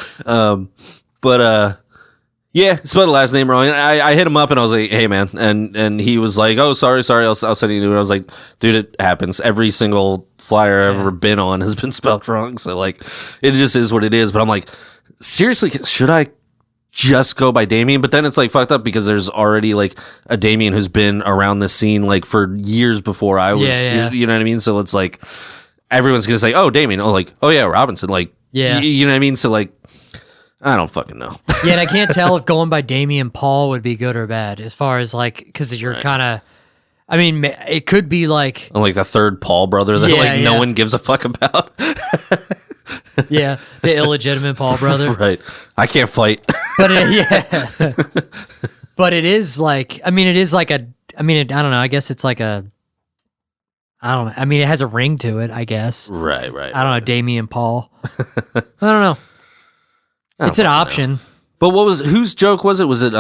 Yeah, spelled the last name wrong. And I hit him up and I was like, "Hey, man," and he was like, "Oh, sorry, I'll send you a new one." I was like, "Dude, it happens. Every single flyer I've ever been on has been spelled wrong. So like, it just is what it is." But I'm like, seriously, should I just go by Damien, but then it's like fucked up because there's already like a Damien who's been around the scene like for years before I was. You know what I mean? So it's like everyone's gonna say, "Oh, Damien." Oh, like, "Oh yeah, Robinson." Like, you know what I mean? So like, I don't fucking know. Yeah, and I can't tell if going by Damien Paul would be good or bad as far as like because you're kind of. I mean, it could be like the third Paul brother that no one gives a fuck about. Yeah, the illegitimate Paul brother. Right. I can't fight. But but it is like, I mean, it is like I don't know. I guess it's like I don't know. I mean, it has a ring to it, I guess. Right. I don't know. Damien Paul. I don't know. It's an option. Know. But whose joke was it? Was it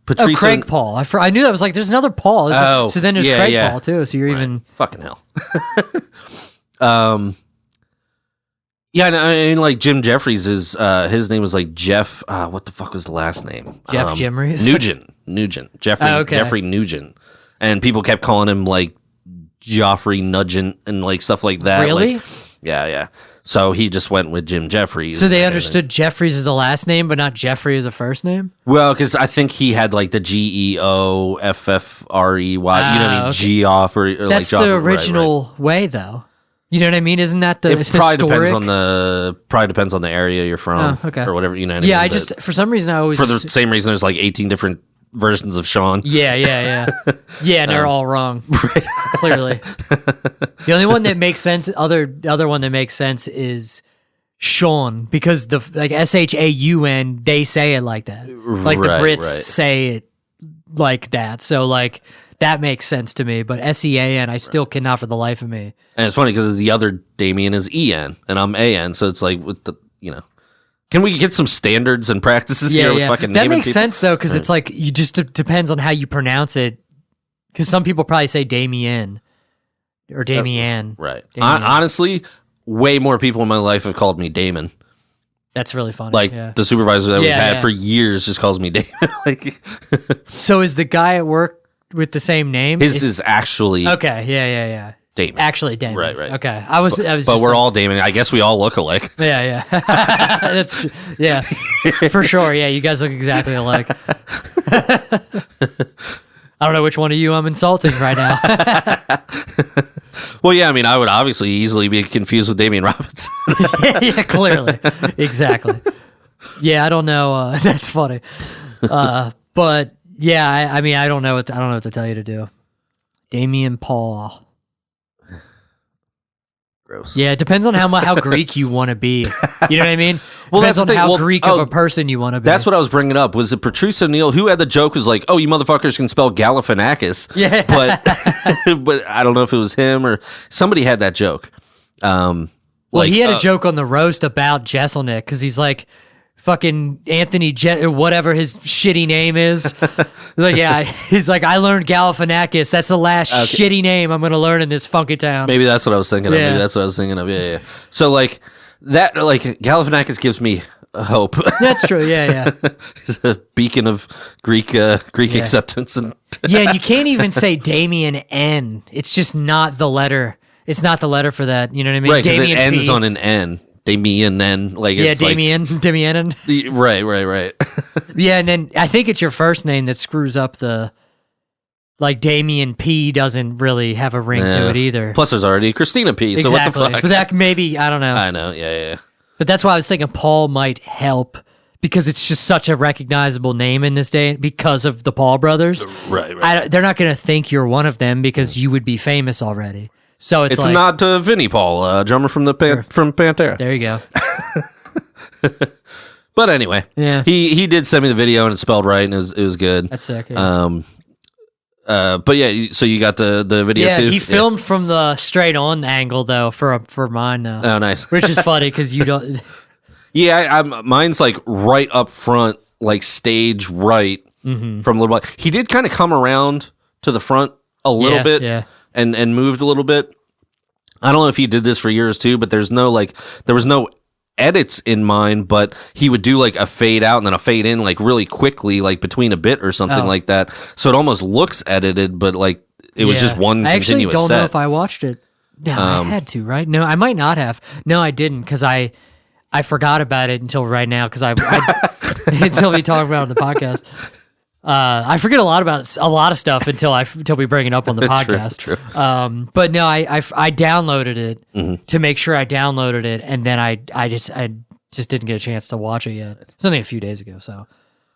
Patrice? Oh, Craig Paul. I knew that. I was like, there's another Paul. So then there's Craig Paul too. So you're even fucking hell. Yeah, I mean, like Jim Jeffries is his name was like Jeff. What the fuck was the last name? Jeff Jimries? Nugent. Jeffrey Nugent, and people kept calling him like Joffrey Nugent and like stuff like that. Really? Like, yeah. So he just went with Jim Jeffries. So they understood Jeffries as a last name, but not Jeffrey as a first name? Well, because I think he had like the GEOFFREY, you know what I mean? Geoff or that's like the original way, though. You know what I mean? Isn't that the it probably historic? depends on the area you're from or whatever, you know what I mean? Yeah, I just, for some reason, I always... For the same reason, there's like 18 different versions of Sean. Yeah. Yeah, and they're all wrong. Right. Clearly. The only one that makes sense, other one that makes sense is Sean, because the like SHAUN, they say it like that. Like the Brits say it like that. So like that makes sense to me, but SEAN, I still cannot for the life of me. And it's funny because the other Damien is EN and I'm AN, so it's like with the, you know. Can we get some standards and practices here with fucking that naming makes people? sense though, because it's like you just depends on how you pronounce it. Because some people probably say Damien or Damian. Right. Honestly, way more people in my life have called me Damon. That's really funny. Like the supervisor that we've had for years just calls me Damon. Like, so is the guy at work with the same name? His is actually okay. Yeah. Damon. Actually, Damon. Right. Okay, I was. But we're all Damon. I guess we all look alike. Yeah. That's true. Yeah, for sure. Yeah, you guys look exactly alike. I don't know which one of you I'm insulting right now. Well, yeah, I mean, I would obviously easily be confused with Damian Robinson. yeah, clearly. Exactly. Yeah, I don't know. That's funny. But yeah, I mean, I don't know what to tell you to do. Damien Paul. Gross. Yeah, it depends on how Greek you want to be. You know what I mean? Well, depends on how Greek of a person you want to be. That's what I was bringing up. Was it Patrice O'Neill who had the joke? Was like, "Oh, you motherfuckers can spell Galifianakis." Yeah, but I don't know if it was him or somebody had that joke. Well, he had a joke on the roast about Jeselnik because he's like, fucking Anthony whatever his shitty name is. He's like, I learned Galifianakis. That's the last shitty name I'm gonna learn in this funky town. Maybe that's what I was thinking of. Yeah. So like that, like Galifianakis gives me hope. That's true. Yeah. He's a beacon of Greek acceptance and and you can't even say Damien N. It's just not the letter. It's not the letter for that. You know what I mean? Right, because it ends on an N. Damien, then like it's Damien. Right. Yeah, and then I think it's your first name that screws up the like Damien P doesn't really have a ring to it either. Plus, there's already Christina P. So exactly. what the fuck? But that maybe I don't know. I know. Yeah. But that's why I was thinking Paul might help because it's just such a recognizable name in this day because of the Paul brothers. Right. They're not going to think you're one of them because you would be famous already. So it's like, not Vinnie Paul, drummer from from Pantera. There you go. But anyway, he did send me the video and it's spelled right and it was good. That's sick. Yeah. But yeah, so you got the video too. Yeah, he filmed from the straight on angle though for mine though. Oh, nice. Which is funny because you don't. Yeah, mine's like right up front, like stage right from a little bit. He did kind of come around to the front a little bit. Yeah. And moved a little bit. I don't know if he did this for years too, but there was no edits in mine, but he would do like a fade out and then a fade in like really quickly, like between a bit or something like that. So it almost looks edited, but like it was just one continuous set. I actually don't know if I watched it. Yeah, I had to, right? No, I might not have. No, I didn't because I forgot about it until right now because until we talk about it on the podcast. I forget a lot of stuff until we bring it up on the podcast. True. But no, I downloaded it to make sure I downloaded it, and then I just didn't get a chance to watch it yet. It's only a few days ago, so.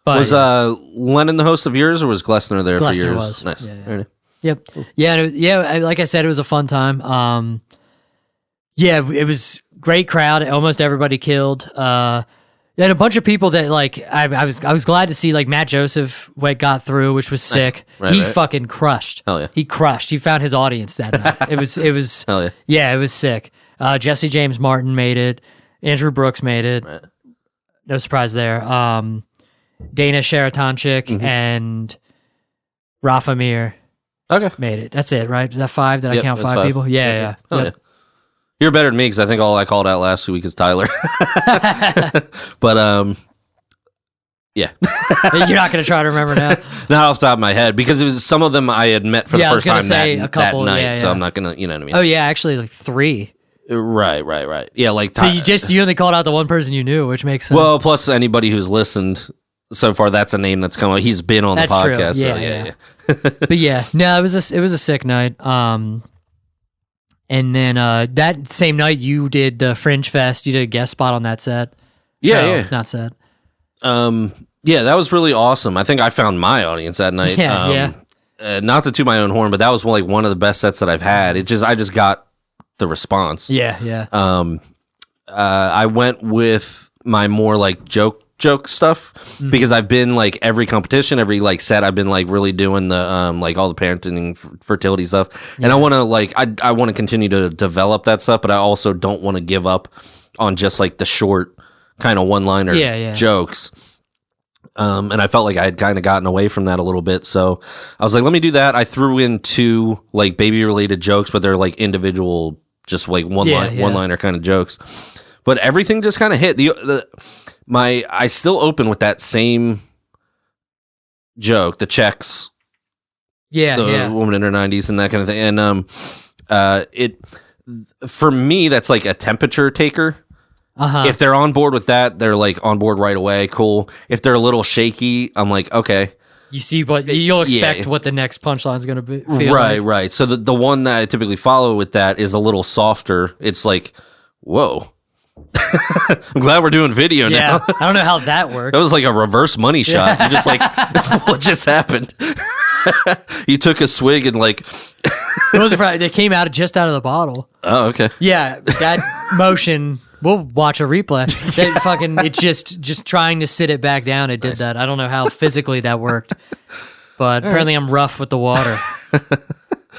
But, was Lennon the host of yours, or was Glessner there for yours? Was. Nice. Yeah. Yep. Yeah. Like I said, it was a fun time. Yeah, it was great crowd. Almost everybody killed. And a bunch of people that like I was glad to see, like Matt Joseph got through, which was sick. Nice. He fucking crushed. Hell yeah. He crushed. He found his audience that night. It was Hell yeah. Yeah, it was sick. Jesse James Martin made it. Andrew Brooks made it. Right. No surprise there. Dana Sharatonchik and Rafa Mir made it. That's it, right? Is that 5? Did I count 5 people? Yeah. Yeah. You're better than me because I think all I called out last week is Tyler. But yeah. You're not going to try to remember now? Not off the top of my head, because it was some of them I had met for the first time that night. Yeah. So I'm not going to, you know what I mean? Oh yeah, actually like 3. Right. Yeah, like so you only called out the one person you knew, which makes sense. Well, plus anybody who's listened so far, that's a name that's come out. He's been on the podcast. True. Yeah. But yeah, no, it was a sick night. And then that same night you did the Fringe Fest. You did a guest spot on that set. Yeah. Not set. Yeah, that was really awesome. I think I found my audience that night. Yeah. Not to toot my own horn, but that was like one of the best sets that I've had. I just got the response. Yeah. I went with my more like joke stuff because I've been like every competition, every like set, I've been like really doing the like all the parenting, fertility stuff, and I want to like I want to continue to develop that stuff, but I also don't want to give up on just like the short kind of one-liner jokes. And I felt like I had kind of gotten away from that a little bit, so I was like, let me do that. I threw in 2 like baby-related jokes, but they're like individual, just like one-liner kind of jokes. But everything just kind of hit. I still open with that same joke, the checks, the woman in her 90s and that kind of thing. And it for me, that's like a temperature taker. If they're on board with that, they're like on board right away. Cool. If they're a little shaky, I'm like, okay. You see what you'll expect what the next punchline is going to be. Right. So the one that I typically follow with that is a little softer. It's like, whoa. I'm glad we're doing video now. I don't know how that works. That was like a reverse money shot. You're just like, what just happened? You took a swig and like it was they came just out of the bottle. Oh, okay. Yeah, that motion. We'll watch a replay. It's just trying to sit it back down. It did that. I don't know how physically that worked, but apparently I'm rough with the water.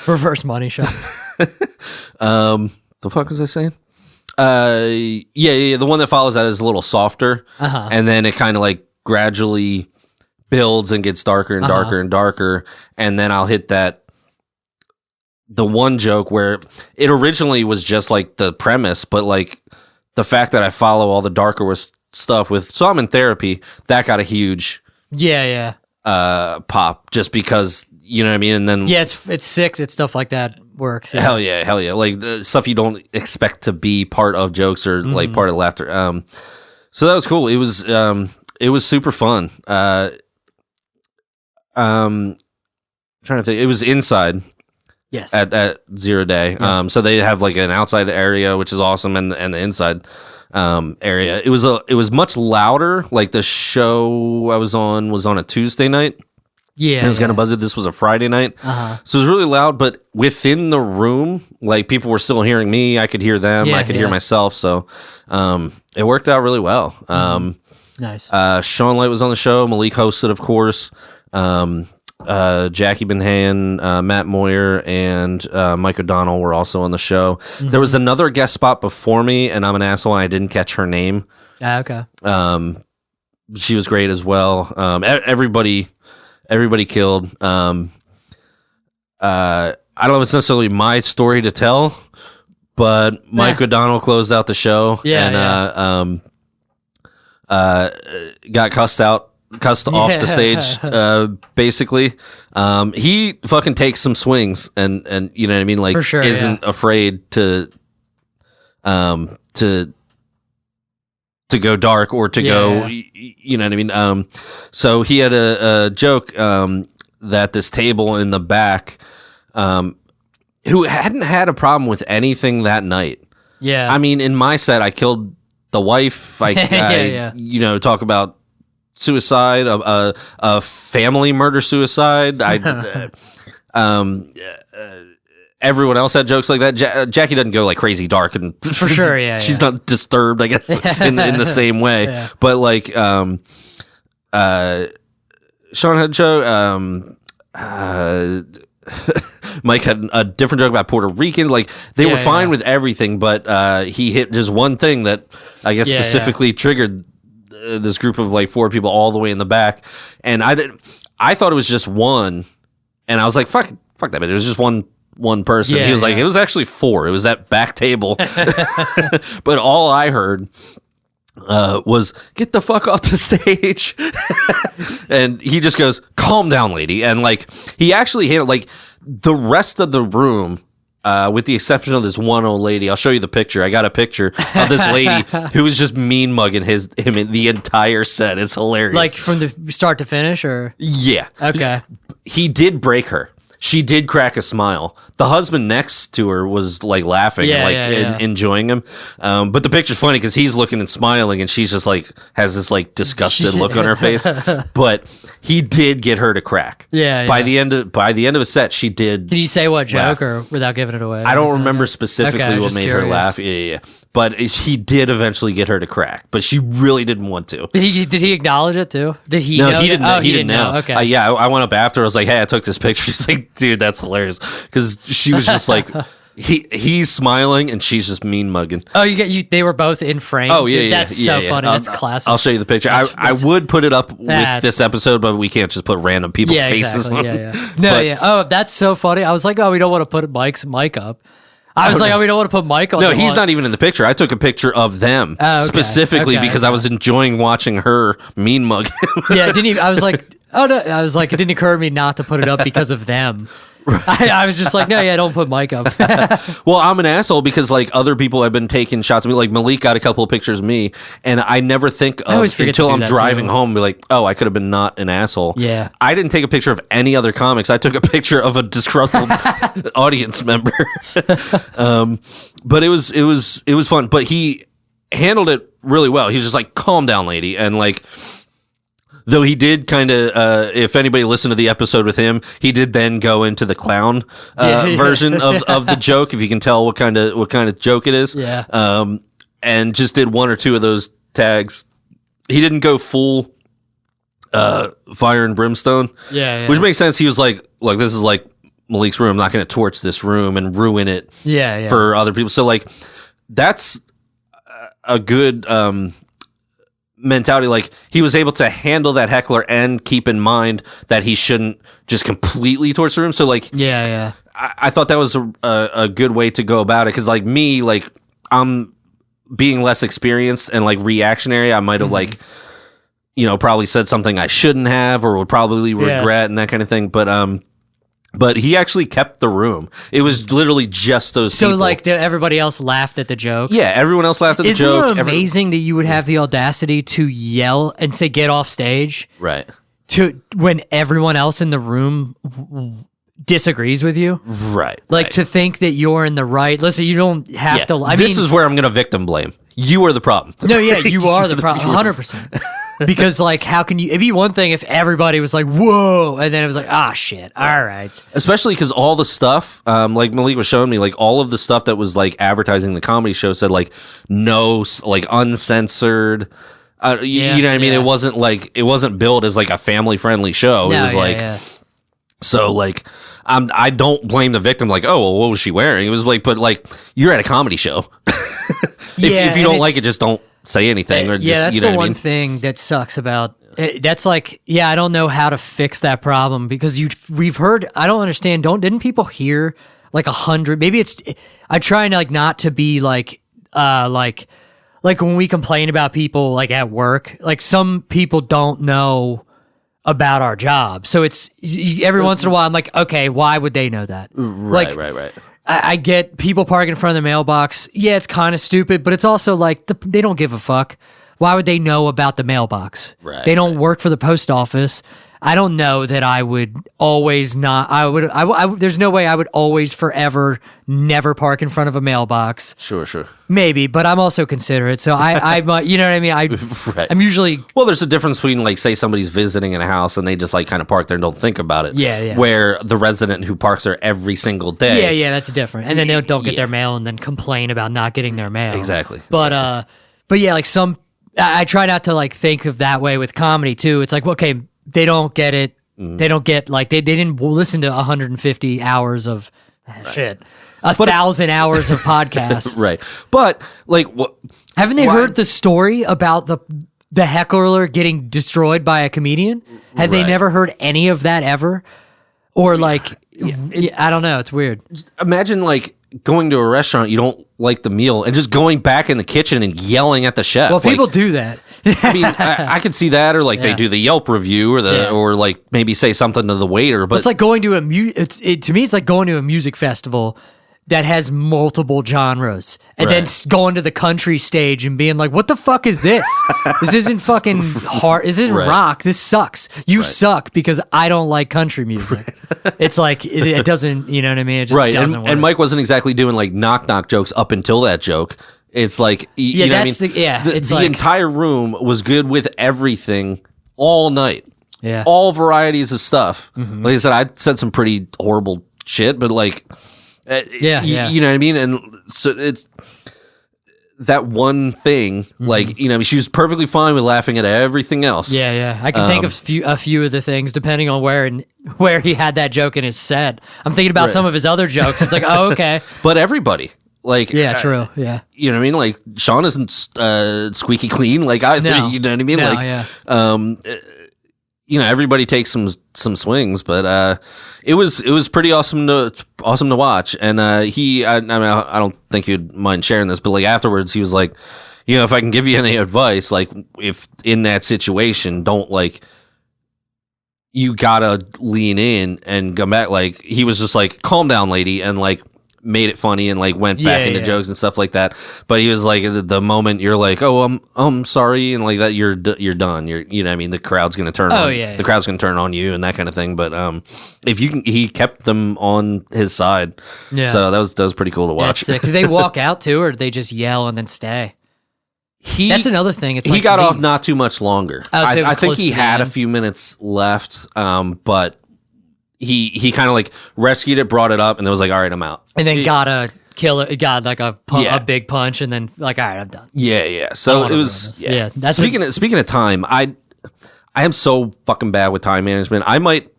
Reverse money shot. The fuck was I saying? Yeah. The one that follows that is a little softer, and then it kind of like gradually builds and gets darker and darker and darker, and then I'll hit the one joke where it originally was just like the premise, but like the fact that I follow all the darker stuff with, so I'm in therapy, that got a huge pop just because, you know what I mean? And then it's sick that stuff like that works. Hell yeah. Like the stuff you don't expect to be part of jokes or like part of laughter. So that was cool. It was super fun. Trying to think, it was inside. Yes. At 0 Day. Yeah. So they have like an outside area, which is awesome, and the inside area. It was much louder. Like the show I was on a Tuesday night. Yeah. And it was kind of buzzed. This was a Friday night. So it was really loud, but within the room, like people were still hearing me. I could hear them. I could hear myself. So it worked out really well. Nice. Sean Light was on the show. Malik hosted, of course. Jackie Benhan, Matt Moyer, and Mike O'Donnell were also on the show. There was another guest spot before me, and I'm an asshole, and I didn't catch her name. Okay. She was great as well. Everybody killed. I don't know if it's necessarily my story to tell, but Mike O'Donnell closed out the show and got cussed off the stage, basically. He fucking takes some swings and you know what I mean? Like, isn't afraid to go dark or to go, you know what I mean? So he had a joke that this table in the back, who hadn't had a problem with anything that night. Yeah. I mean, in my set, I killed the wife. I you know, talk about suicide, a family murder suicide. Everyone else had jokes like that. Jackie doesn't go like crazy dark, and for sure, she's not disturbed, I guess, in the same way. Yeah. But like, Sean had a joke. Mike had a different joke about Puerto Ricans. Like they were fine with everything, but he hit just one thing that I guess specifically triggered this group of like 4 people all the way in the back. And I thought it was just one, and I was like, fuck that bitch. It was just one person. He was like, it was actually 4. It was that back table. But all I heard was, get the fuck off the stage. And he just goes, calm down, lady. And like, he actually handled like the rest of the room, with the exception of this one old lady. I'll show you the picture. I got a picture of this lady who was just mean mugging him in the entire set. It's hilarious. Like from the start to finish, or? Yeah. Okay. He did break her. She did crack a smile. The husband next to her was like laughing and enjoying him. But the picture's funny because he's looking and smiling, and she's just like has this like disgusted look on her face. But he did get her to crack. Yeah. By the end of a set, she did. Can you say what joke laugh. or without giving it away? I don't remember specifically what made her laugh. Yeah. But he did eventually get her to crack, but she really didn't want to. Did he acknowledge it too? Did he? No, know he didn't. Oh, he didn't know. Okay. I went up after. I was like, "Hey, I took this picture." She's like, "Dude, that's hilarious," because she was just like, he's smiling and she's just mean mugging. Oh, they were both in frame. Oh yeah, that's so funny. That's classic. I'll show you the picture. I would put it up with this episode, but we can't just put random people's faces. Exactly. Yeah. No, Oh, that's so funny. I was like, oh, we don't want to put Mike's mic up. I was like, we don't want to put Mike on. No, he's not even in the picture. I took a picture of them specifically because I was enjoying watching her mean mug. Yeah, I was like, oh no, I was like, it didn't occur to me not to put it up because of them. Right. I was just like, don't put Mike up. Well, I'm an asshole because like other people have been taking shots of me. Like Malik got a couple of pictures of me, and I never think of until I'm driving home, be like, oh, I could have been not an asshole. Yeah. I didn't take a picture of any other comics. I took a picture of a disgruntled audience member. But it was fun. But he handled it really well. He was just like, calm down, lady, and like. Though he did kind of, if anybody listened to the episode with him, he did then go into the clown version of the joke. If you can tell what kind of joke it is, and just did 1 or 2 of those tags. He didn't go full fire and brimstone, which makes sense. He was like, "Look, this is like Malik's room. I'm not going to torch this room and ruin it for other people." So like, that's a good. Mentality, like he was able to handle that heckler and keep in mind that he shouldn't just completely torch the room. So like, I thought that was a good way to go about it. Because like me, like I'm being less experienced and like reactionary. I might have like, probably said something I shouldn't have or would probably regret and that kind of thing. But he actually kept the room. It was literally just those people. So, like, everybody else laughed at the joke? Yeah, everyone else laughed at the joke. Isn't it amazing that you would have the audacity to yell and say, get off stage? Right. When everyone else in the room disagrees with you? Right. Like, to think that you're in the right. Listen, you don't have to... This is where I'm going to victim blame. You are the problem. No, you are the problem. 100%. Because, like, how can you... It'd be one thing if everybody was like, whoa, and then it was like, shit, all right. Especially because all the stuff, like Malik was showing me, like, all of the stuff that was, like, advertising the comedy show said, like, no, like, uncensored... you know what I mean? It wasn't billed as, like, a family-friendly show. No, it was, like... So, like... I don't blame the victim, like, oh, well, what was she wearing? It was like, but, like, you're at a comedy show. If you don't like it, just don't say anything. Or that's the one thing that sucks about that's like, I don't know how to fix that problem because we've heard, I don't understand, didn't people hear like 100, maybe it's, I try like not to be like when we complain about people like at work, like some people don't know about our job. So it's every once in a while I'm like, okay, why would they know that? Right. I get people parking in front of the mailbox. Yeah, it's kind of stupid, but it's also like they don't give a fuck Why would they know about the mailbox? Right, They don't work for the post office. I don't know that I would always not. There's no way I would always forever never park in front of a mailbox. Sure. Maybe, but I'm also considerate. So you know what I mean? Right. I'm usually. Well, there's a difference between like, say somebody's visiting in a house and they just like kind of park there and don't think about it. Yeah. Where the resident who parks there every single day. Yeah, that's different. And then they don't get their mail and then complain about not getting their mail. Exactly. But yeah, like I try not to like think of that way with comedy too. It's like, okay, they don't get it. They don't get like they didn't listen to 150 hours of shit. 1,000 hours of podcasts. Right. But like what haven't they heard the story about the heckler getting destroyed by a comedian? Have they never heard any of that ever? Or like I don't know, it's weird. Imagine like going to a restaurant, you don't like the meal, and just going back in the kitchen and yelling at the chef. Well, people do that. I mean, I could see that, or like they do the Yelp review, or like maybe say something to the waiter. But it's like going to to me, it's like going to a music festival that has multiple genres, and then going to the country stage and being like, "What the fuck is this? This isn't fucking hard. This isn't rock. This sucks. You suck because I don't like country music." It's like it doesn't. You know what I mean? It just doesn't work. And Mike wasn't exactly doing like knock jokes up until that joke. It's like you know what I mean? It's the like, entire room was good with everything all night. Yeah, all varieties of stuff. Like I said, I said some pretty horrible shit, but like. You know what I mean? And so it's that one thing, like, you know, she was perfectly fine with laughing at everything else. Yeah. I can think of a few of the things depending on where he had that joke in his set. I'm thinking about some of his other jokes. It's like, oh, okay. But everybody, like, true. Yeah. You know what I mean? Like, Sean isn't squeaky clean. Like, you know what I mean? You know, everybody takes some swings, but it was pretty awesome to watch. And I mean, I don't think you'd mind sharing this, but like afterwards, he was like, you know, if I can give you any advice, like if in that situation, don't like, you gotta lean in and come back. Like he was just like, calm down, lady, and like made it funny and like went back into jokes and stuff like that. But he was like, the moment you're like, oh, I'm sorry, and like that, you're done. You know what I mean? The crowd's gonna turn the crowd's gonna turn on you and that kind of thing. But if you can, he kept them on his side. Yeah. So that was pretty cool to watch. Did they walk out too, or did they just yell and then stay? That's another thing. It's he got off not too much longer. Oh, so I think he had a few minutes left, but he kind of like rescued it, brought it up, and it was like, all right, I'm out. And then got a like a big punch, and then like, all right, I'm done. Yeah. So it was That's speaking of time, I am so fucking bad with time management. I might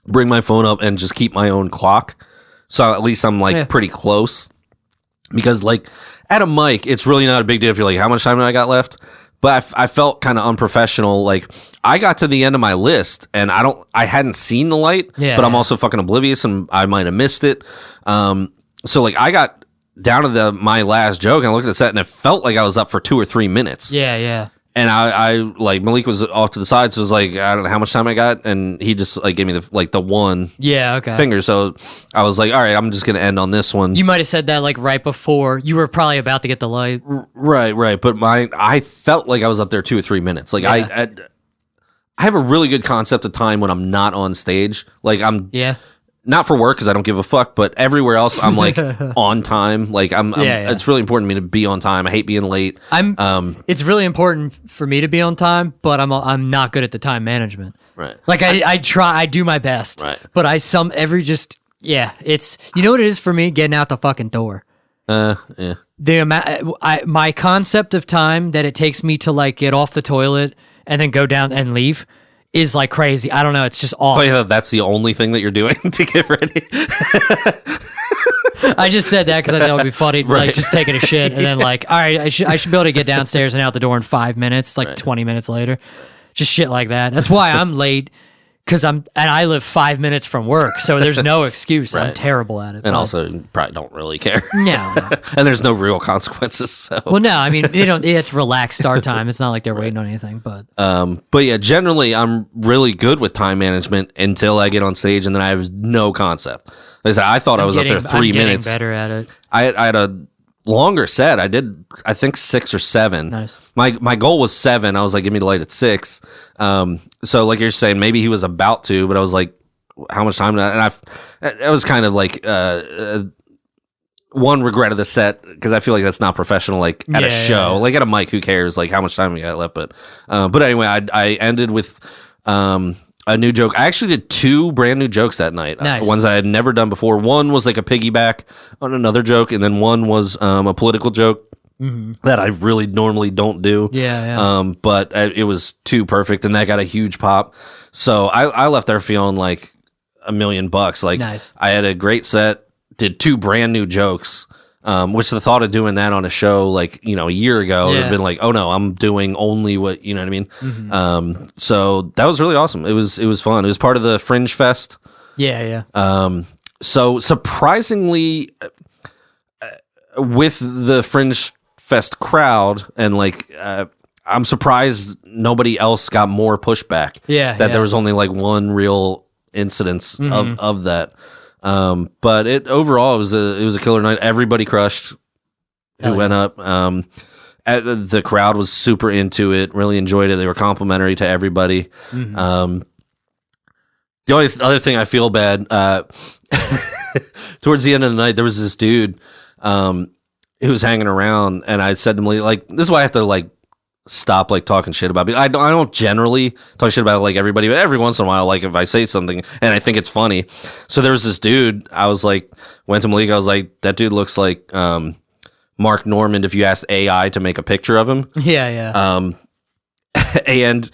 bring my phone up and just keep my own clock, so at least I'm like pretty close. Because like at a mic, it's really not a big deal if you're like, how much time do I got left? But I felt kind of unprofessional. Like I got to the end of my list and I hadn't seen the light, but I'm also fucking oblivious and I might have missed it. So like I got down to my last joke and I looked at the set and it felt like I was up for 2 or 3 minutes. Yeah. And I like Malik was off to the side, so it was like, I don't know how much time I got, and he just like gave me the one finger. So I was like, all right, I'm just gonna end on this one. You might have said that like right before you were probably about to get the light. Right. But I felt like I was up there 2 or 3 minutes. Like I have a really good concept of time when I'm not on stage. Like I'm not for work because I don't give a fuck, but everywhere else I'm like on time. Like it's really important to me to be on time. I hate being late. It's really important for me to be on time, but I'm not good at the time management. Right. Like I do my best. Right. But it's you know what it is for me, getting out the fucking door. Yeah. My concept of time that it takes me to like get off the toilet and then go down and leave is like crazy. I don't know. It's just off. So that's the only thing that you're doing to get ready. I just said that because I thought it would be funny, like just taking a shit and then like, all right, I should be able to get downstairs and out the door in 5 minutes. It's like 20 minutes later, just shit like that. That's why I'm late. Because I live 5 minutes from work, so there's no excuse. I'm terrible at it. And also, you probably don't really care. No. And there's no real consequences. So. Well, no, I mean, it's relaxed start time. It's not like they're waiting on anything. But yeah, generally, I'm really good with time management until I get on stage, and then I have no concept. Like I said, I thought I was up there 3 minutes. Better at it. I had a longer set. I did, I think 6 or 7. Nice. My goal was 7. I was like, give me the light at 6. So like you're saying, maybe he was about to, but I was like, how much time? And it was kind of like one regret of the set, because I feel like that's not professional. Like at a show, like at a mic, who cares? Like how much time we got left? But anyway, I ended with a new joke. I actually did 2 brand new jokes that night. Nice. Ones I had never done before. One was like a piggyback on another joke, and then one was a political joke that I really normally don't do. Yeah. But it was too perfect, and that got a huge pop. So I left there feeling like $1 million. Like Nice. I had a great set, did 2 brand new jokes. Which the thought of doing that on a show like, a year ago would have been like, oh no, I'm doing only what, you know what I mean? So that was really awesome. It was fun. It was part of the Fringe Fest. Yeah. So surprisingly, with the Fringe Fest crowd, and like, I'm surprised nobody else got more pushback. That there was only like one real incidence of that. But overall it was a killer night. Everybody crushed who went up. The crowd was super into it, really enjoyed it. They were complimentary to everybody. The only other thing I feel bad, towards the end of the night, there was this dude, who was hanging around, and I said to him, like, this is why I have to like stop like talking shit about people. I don't generally talk shit about like everybody, but every once in a while, like if I say something and I think it's funny. So there was this dude, I was like, went to Malik, I was like, that dude looks like Mark Normand if you asked AI to make a picture of him. Yeah. And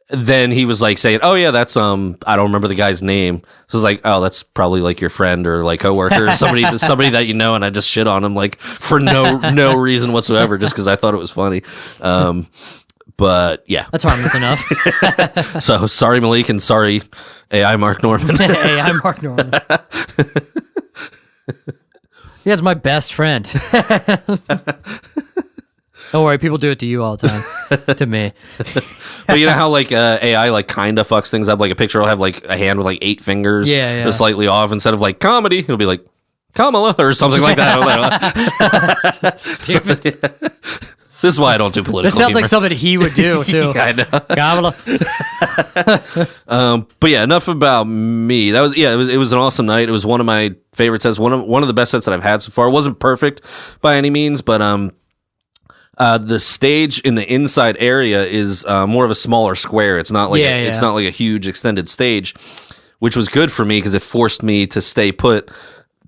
then he was like saying, oh yeah, that's I don't remember the guy's name. So I was like, oh, that's probably like your friend or like coworker or somebody that you know. And I just shit on him like for no reason whatsoever, just because I thought it was funny. But yeah, That's harmless enough. so sorry Malik, and sorry AI Mark Normand. AI Mark Norman. Yeah, it's my best friend. Don't worry, people do it to you all the time. To me. But you know how like AI like kind of fucks things up. Like a picture will have like a hand with like 8 fingers, just slightly off. Instead of like comedy, it'll be like Kamala or something like that. Stupid. This is why I don't do political. That sounds humor. like something he would do too. I know. Kamala. But yeah, enough about me. That was it was an awesome night. It was one of my favorite sets. One of the best sets that I've had so far. It wasn't perfect by any means, but the stage in the inside area is more of a smaller square. It's not like it's not like a huge extended stage, which was good for me because it forced me to stay put.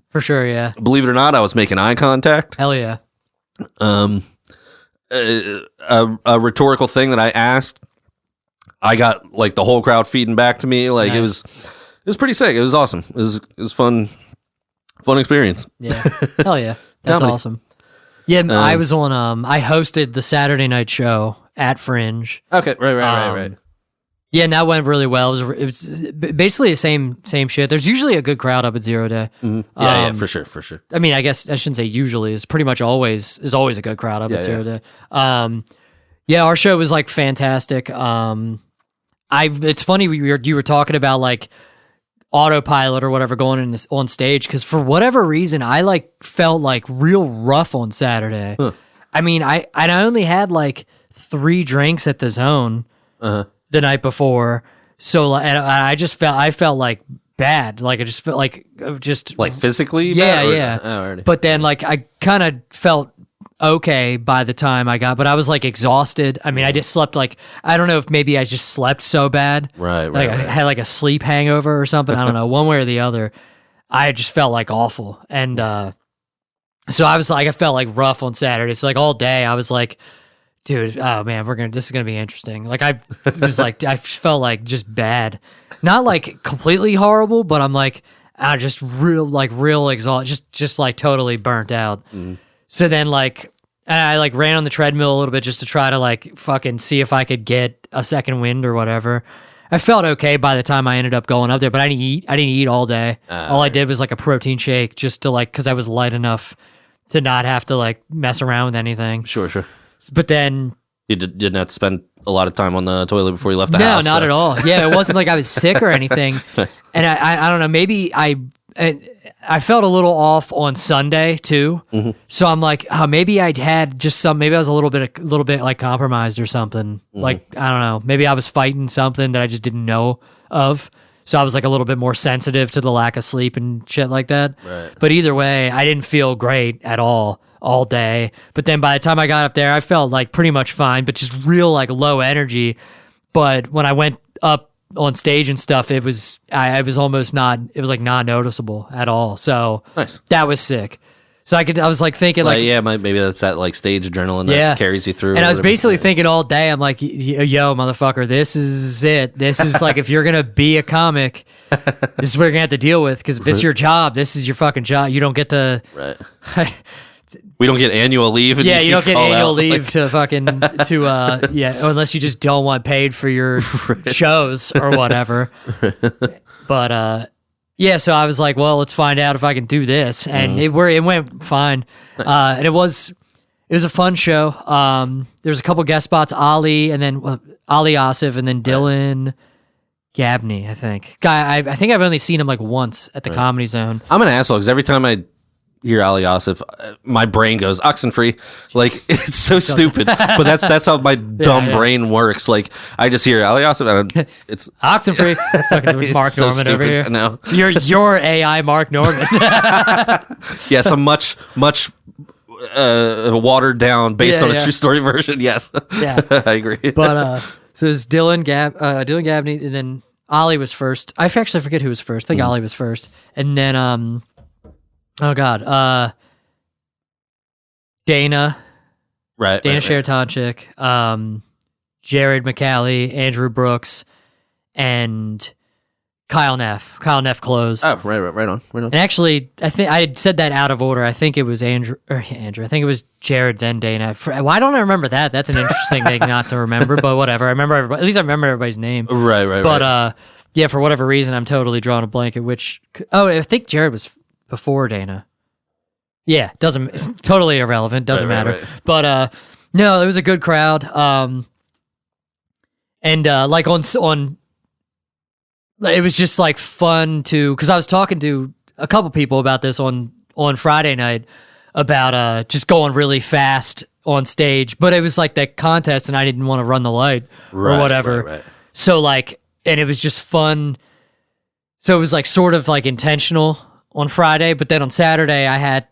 For sure, yeah. Believe it or not, I was making eye contact. Hell yeah. A rhetorical thing that I asked, I got like the whole crowd feeding back to me. Like it was pretty sick. It was awesome. It was fun experience. Yeah. Hell yeah. That's awesome. Yeah, I was on. I hosted the Saturday night show at Fringe. Okay, right. Yeah, and that went really well. It was basically the same shit. There's usually a good crowd up at Zero Day. Mm-hmm. Yeah, for sure. I mean, I guess I shouldn't say usually. It's pretty much always a good crowd up at Zero Day. Yeah, our show was like fantastic. It's funny you were talking about like autopilot or whatever going on stage, because for whatever reason I like felt like real rough on Saturday. I mean, I only had like 3 drinks at the Zone the night before, so and I felt like bad. Like I just felt like physically bad? Yeah. But then like I kind of felt okay by the time I got, but I was like exhausted. I mean, I just slept like, I don't know if maybe I just slept so bad. Right. I had like a sleep hangover or something. I don't know, one way or the other. I just felt like awful. And so I was like, I felt like rough on Saturday. So like all day I was like, dude, oh man, this is going to be interesting. Like I felt like just bad. Not like completely horrible, but I'm like, I just real exhausted, just like totally burnt out. So then like, and I like ran on the treadmill a little bit just to try to like fucking see if I could get a second wind or whatever. I felt okay by the time I ended up going up there, but I didn't eat all day. All I did was like a protein shake just to like, cause I was light enough to not have to like mess around with anything. Sure. But then you didn't have to spend a lot of time on the toilet before you left the house. No, not at all. Yeah, it wasn't like I was sick or anything. And I don't know, maybe I I felt a little off on Sunday too. Mm-hmm. So I'm like, oh, maybe I'd had just maybe I was a little bit like compromised or something. Mm-hmm. Like, I don't know. Maybe I was fighting something that I just didn't know of. So I was like a little bit more sensitive to the lack of sleep and shit like that. Right. But either way, I didn't feel great at all day. But then by the time I got up there, I felt like pretty much fine, but just real like low energy. But when I went up on stage and stuff, it was almost not, it was like not noticeable at all. So Nice. that was sick. So I was like thinking like, yeah, maybe that's that like stage adrenaline that carries you through. And I was basically thinking all day, I'm like, yo, motherfucker, this is it. This is like, if you're going to be a comic, this is what you're going to have to deal with. Because if it's your job, this is your fucking job. You don't get to... Right. We don't get annual leave. And yeah, you don't get annual leave like... to fucking... unless you just don't want paid for your shows or whatever. But... yeah, so I was like, well, let's find out if I can do this, and it went fine, and it was a fun show. There was a couple guest spots, Ali, and then Ali Asif, and then Dylan Gabney, I think. I think I've only seen him like once at the Comedy Zone. I'm an asshole because every time I hear Ali Asif, my brain goes Oxenfree. Like, it's so stupid, but that's how my dumb brain works. Like, I just hear Ali Asif, and it's Oxenfree. Fucking Mark so Norman stupid. over here. No, you're AI Mark Norman. Yes, a much watered down based on a true story version. Yes, yeah, I agree. But so it's Dylan Gabney, and then Ali was first. I actually forget who was first. I think Ali was first, and then oh God, Dana Sheratonchik, Jared McCallie, Andrew Brooks, and Kyle Neff. Kyle Neff closed. Oh, right on. And actually, I think I had said that out of order. I think it was Andrew. I think it was Jared, then Dana. Why don't I remember that? That's an interesting thing not to remember, but whatever. I remember everybody. At least I remember everybody's name. Right. But yeah, for whatever reason, I'm totally drawing a blank at which. Oh, I think Jared was before Dana. Yeah, totally irrelevant. Doesn't matter. Right. But no, it was a good crowd. And like on. It was just like fun because I was talking to a couple people about this on Friday night about just going really fast on stage, but it was like that contest and I didn't want to run the light or whatever. Right. So like, and it was just fun. So it was like sort of like intentional on Friday, but then on Saturday I had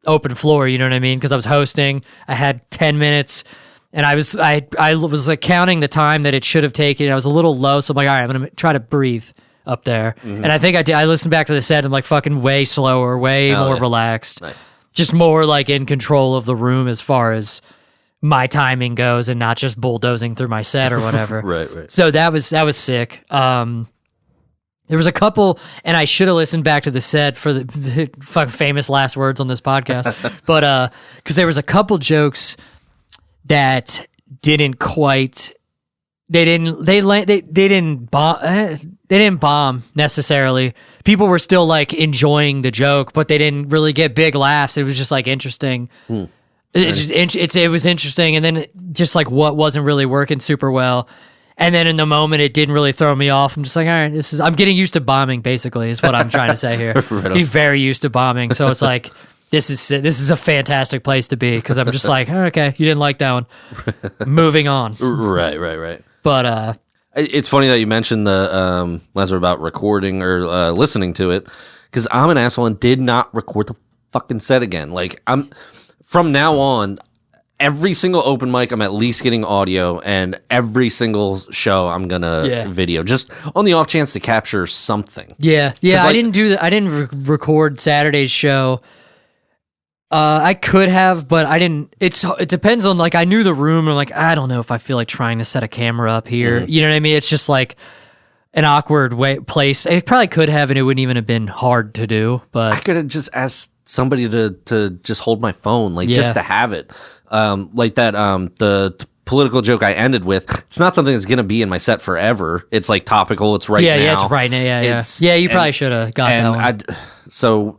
open floor, you know what I mean? Because I was hosting. I had 10 minutes. And I was like counting the time that it should have taken. I was a little low, so I'm like, all right, I'm gonna try to breathe up there. Mm-hmm. And I think I did. I listened back to the set. I'm like fucking way slower, way more relaxed, nice. Just more like in control of the room as far as my timing goes, and not just bulldozing through my set or whatever. Right. So that was sick. There was a couple, and I should have listened back to the set for the fucking famous last words on this podcast, but because there was a couple jokes that didn't bomb necessarily. People were still like enjoying the joke, but they didn't really get big laughs. It was just like interesting. It was interesting, and then just like what wasn't really working super well, and then in the moment it didn't really throw me off. I'm just like, all right, I'm getting used to bombing. Basically, is what I'm trying to say here. Be very used to bombing, so it's like. This is a fantastic place to be because I'm just like, oh, okay, you didn't like that one. Moving on. Right. But it's funny that you mentioned the as we're about recording or listening to it, because I'm an asshole and did not record the fucking set again. Like from now on, every single open mic I'm at least getting audio, and every single show I'm gonna video, just on the off chance to capture something. Yeah. Like, I didn't do that. I didn't record Saturday's show. I could have, but I didn't. It depends on, like, I knew the room. And I'm like, I don't know if I feel like trying to set a camera up here. You know what I mean? It's just like an awkward place. It probably could have, and it wouldn't even have been hard to do. But I could have just asked somebody to just hold my phone, like just to have it. Like that. The political joke I ended with. It's not something that's gonna be in my set forever. It's like topical. It's right now. Yeah, it's right now. Yeah. You probably should have got that one. So.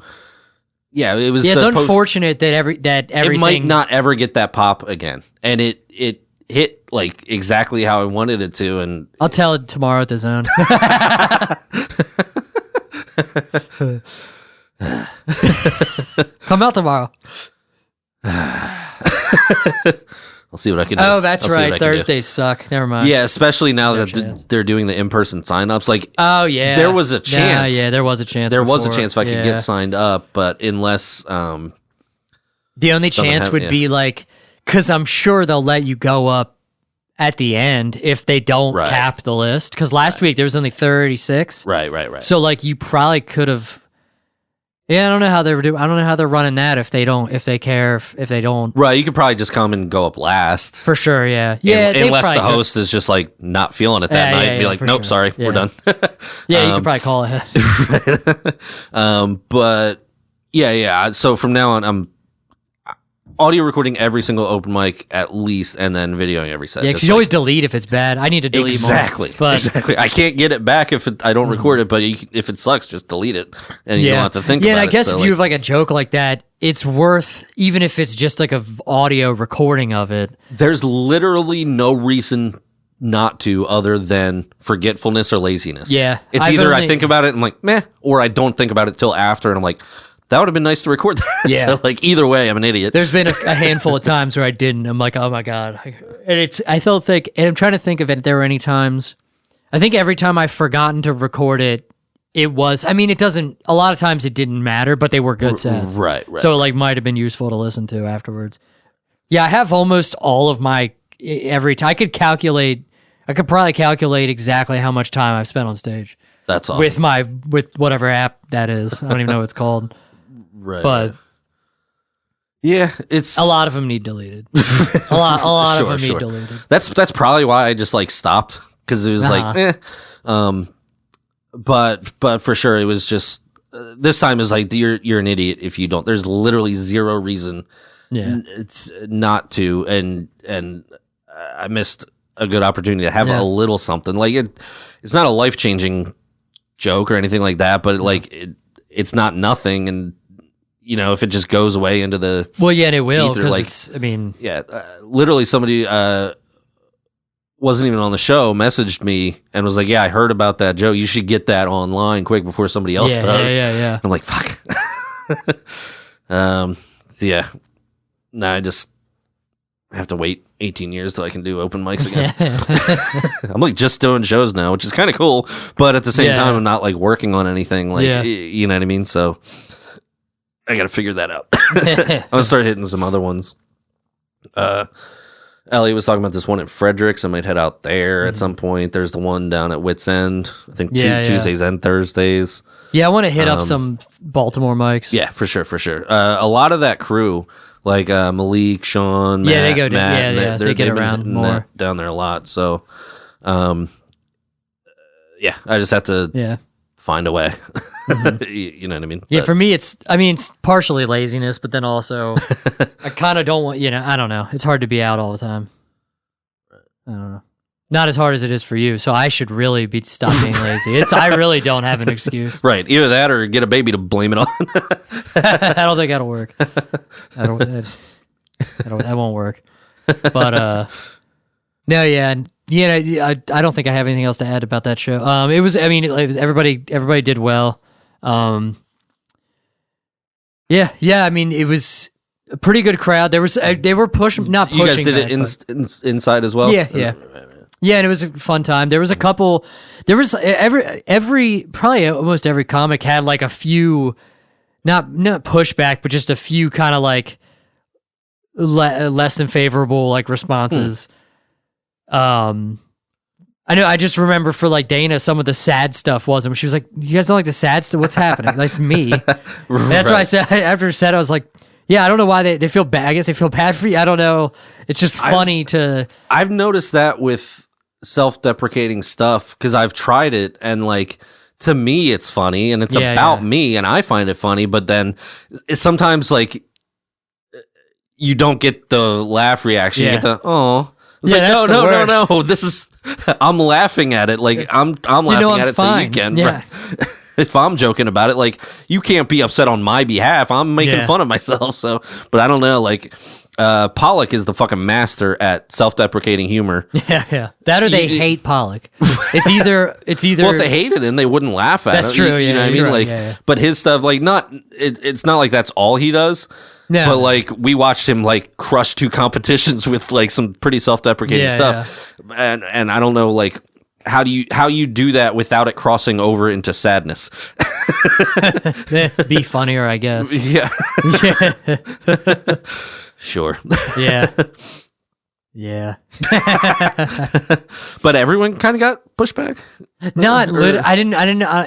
Yeah, it was. Yeah, it's unfortunate that everything. It might not ever get that pop again, and it hit like exactly how I wanted it to. And I'll tell it tomorrow at the Zone. Come out tomorrow. I'll see what I can do. Oh, that's right. Thursdays suck. Never mind. Yeah, especially now that they're doing the in-person sign-ups. Like, oh yeah, there was a chance. Yeah, there was a chance. There was a chance if I could get signed up, but unless the only chance would be like, because I'm sure they'll let you go up at the end if they don't cap the list. Because last week there was only 36. Right. So like you probably could have. Yeah, I don't know how they're doing. I don't know how they're running that if they don't, if they care, if they don't. Right, you could probably just come and go up last. For sure, yeah. Yeah, unless the host is just like not feeling it that night and be like, nope, sorry, we're done. Yeah, you could probably call it. Right. But yeah. So from now on, I'm audio recording every single open mic at least, and then videoing every set. Yeah, because you always delete if it's bad. I need to delete more. Exactly. I can't get it back if I don't record it, but if it sucks, just delete it, and you don't have to think about it. Yeah, and I guess if you have like a joke like that, it's worth, even if it's just like a audio recording of it. There's literally no reason not to, other than forgetfulness or laziness. Yeah. It's either I think about it and I'm like, meh, or I don't think about it till after and I'm like, that would have been nice to record that. Yeah. So like either way, I'm an idiot. There's been a handful of times where I didn't. I'm like, oh my God. And I felt like, and I'm trying to think of it. There were any times, I think every time I've forgotten to record it, it was, I mean, it doesn't, a lot of times it didn't matter, but they were good sets. Right. So it like might have been useful to listen to afterwards. Yeah, I have almost all of my, every time, I could probably calculate exactly how much time I've spent on stage. That's awesome. With whatever app that is. I don't even know what it's called. Right. But yeah, it's a lot of them need deleted. a lot of them need deleted. That's probably why I just like stopped, because it was like, but for sure it was just this time is like you're an idiot if you don't. There's literally zero reason. Yeah, it's not to, and I missed a good opportunity to have a little something like it. It's not a life-changing joke or anything like that, but like it's not nothing, and you know, if it just goes away into the and it will, because like, it's, I mean, literally somebody wasn't even on the show messaged me and was like, I heard about that joke, you should get that online quick before somebody else does. Yeah. I'm like, fuck. I just have to wait 18 years till I can do open mics again. I'm like just doing shows now, which is kind of cool, but at the same time I'm not like working on anything, like you know what I mean? So I got to figure that out. I'm gonna start hitting some other ones. Ellie was talking about this one at Fredericks. I might head out there at some point. There's the one down at Wits End. I think Tuesdays and Thursdays. Yeah, I want to hit up some Baltimore mics. Yeah, for sure. A lot of that crew, like Malik, Sean, Matt, they go to, Matt, they get around more down there a lot. So, I just have to find a way. You know what I mean? Yeah, for me, it's partially laziness, but then also I kind of don't want, I don't know. It's hard to be out all the time. I don't know. Not as hard as it is for you, so I should really stop being lazy. I really don't have an excuse. Right, either that or get a baby to blame it on. I don't think that'll work. That won't work. But no, yeah. I don't think I have anything else to add about that show. It was everybody did well. I mean, it was a pretty good crowd. There was they were pushing. You guys did it inside as well. Yeah, and it was a fun time. There was a couple. There was probably almost every comic had like a few, not pushback, but just a few kind of like less than favorable like responses. I know. I just remember for like Dana, some of the sad stuff wasn't. She was like, "You guys don't like the sad stuff? What's happening?" That's me. That's what I said. After I said, I was like, "Yeah, I don't know why they feel bad. I guess they feel bad for you. I don't know. It's just funny to." I've noticed that with self-deprecating stuff because I've tried it, and like to me, it's funny, and it's about me, and I find it funny. But then it's sometimes like you don't get the laugh reaction. You get the It's like, no. This is, I'm laughing at it. Like, I'm laughing at it fine. so you can. Yeah. If I'm joking about it, like, you can't be upset on my behalf. I'm making fun of myself. So, but I don't know. Like, Pollock is the fucking master at self-deprecating humor. Yeah. That or they hate Pollock. It's either. Well, if they hated him, they wouldn't laugh at him. That's true. You know what I mean? Right, Like, but his stuff, like, it's not like that's all he does. No. But like, we watched him like crush 2 competitions with like some pretty self-deprecating stuff, and I don't know, like, how you do that without it crossing over into sadness. Be funnier, I guess. Yeah. Sure. Yeah. Yeah. But everyone kind of got pushback. Not I didn't.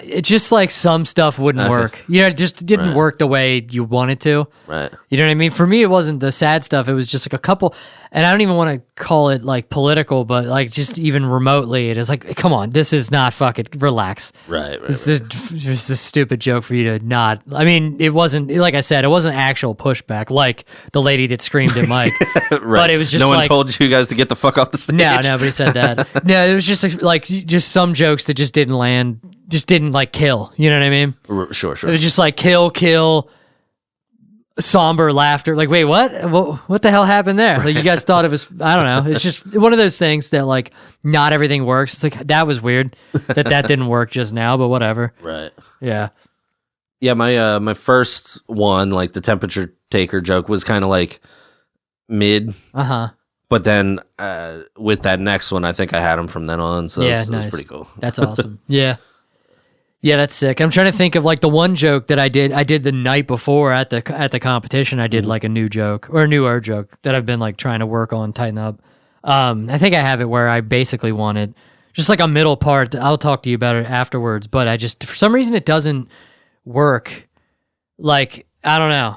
It's just like some stuff wouldn't work. You know, it just didn't work the way you wanted to. Right. You know what I mean? For me, it wasn't the sad stuff. It was just like a couple, and I don't even want to call it like political, but like just even remotely, it is like, come on, this is not fucking relax. Right. This is just a stupid joke for you to not. I mean, it wasn't, like I said, it wasn't actual pushback like the lady that screamed at Mike. Right. But it was just no one like, told you guys to get the fuck off the stage. No, nobody said that. No, it was just like just some jokes that just didn't land, just didn't like kill. You know what I mean? Sure. It was just like kill, somber laughter. Like, wait, what the hell happened there? Like, you guys thought it was, I don't know. It's just one of those things that like not everything works. It's like, that was weird that didn't work just now, but whatever. Right. Yeah. Yeah, my first one, like the temperature taker joke, was kind of like mid. Uh-huh. But then with that next one, I think I had him from then on. So Yeah, it was pretty cool. That's awesome. Yeah. Yeah, that's sick. I'm trying to think of like the one joke that I did the night before at the competition. I did like a new joke or a newer joke that I've been like trying to work on, tighten up. I think I have it where I basically wanted just like a middle part. I'll talk to you about it afterwards, but I just, for some reason, it doesn't work. Like, I don't know.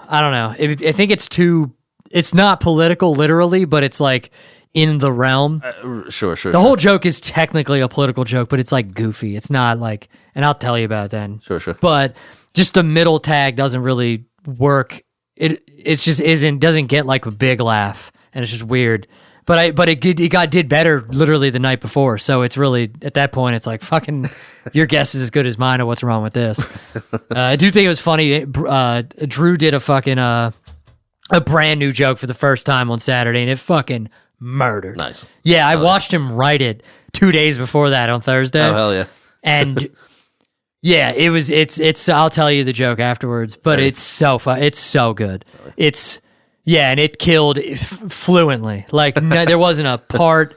I think it's not political literally, but it's like in the realm. Sure. The whole joke is technically a political joke, but it's like goofy. It's not like, and I'll tell you about it then. Sure. But just the middle tag doesn't really work. It's just doesn't get like a big laugh, and it's just weird. But it did better literally the night before. So it's really, at that point, it's like, fucking, your guess is as good as mine of what's wrong with this. I do think it was funny. Drew did a brand new joke for the first time on Saturday, and it fucking murdered. Nice. Yeah, I watched him write it 2 days before that on Thursday. Oh, hell yeah. And yeah, it's I'll tell you the joke afterwards, but it's so fun. It's so good. And it killed fluently. Like, no, there wasn't a part,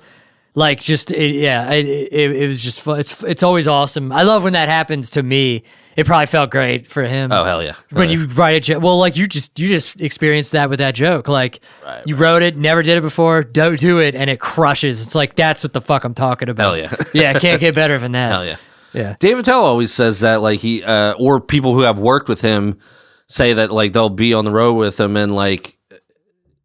like, just, it was just fun. It's always awesome. I love when that happens to me. It probably felt great for him. Oh, hell yeah. When you write a joke. Well, like, you just experienced that with that joke. Like, you wrote it, never did it before, don't do it, and it crushes. It's like, that's what the fuck I'm talking about. Hell yeah. Yeah, can't get better than that. Hell yeah. Yeah. David Tell always says that, like, he, or people who have worked with him say that, like, they'll be on the road with him and, like,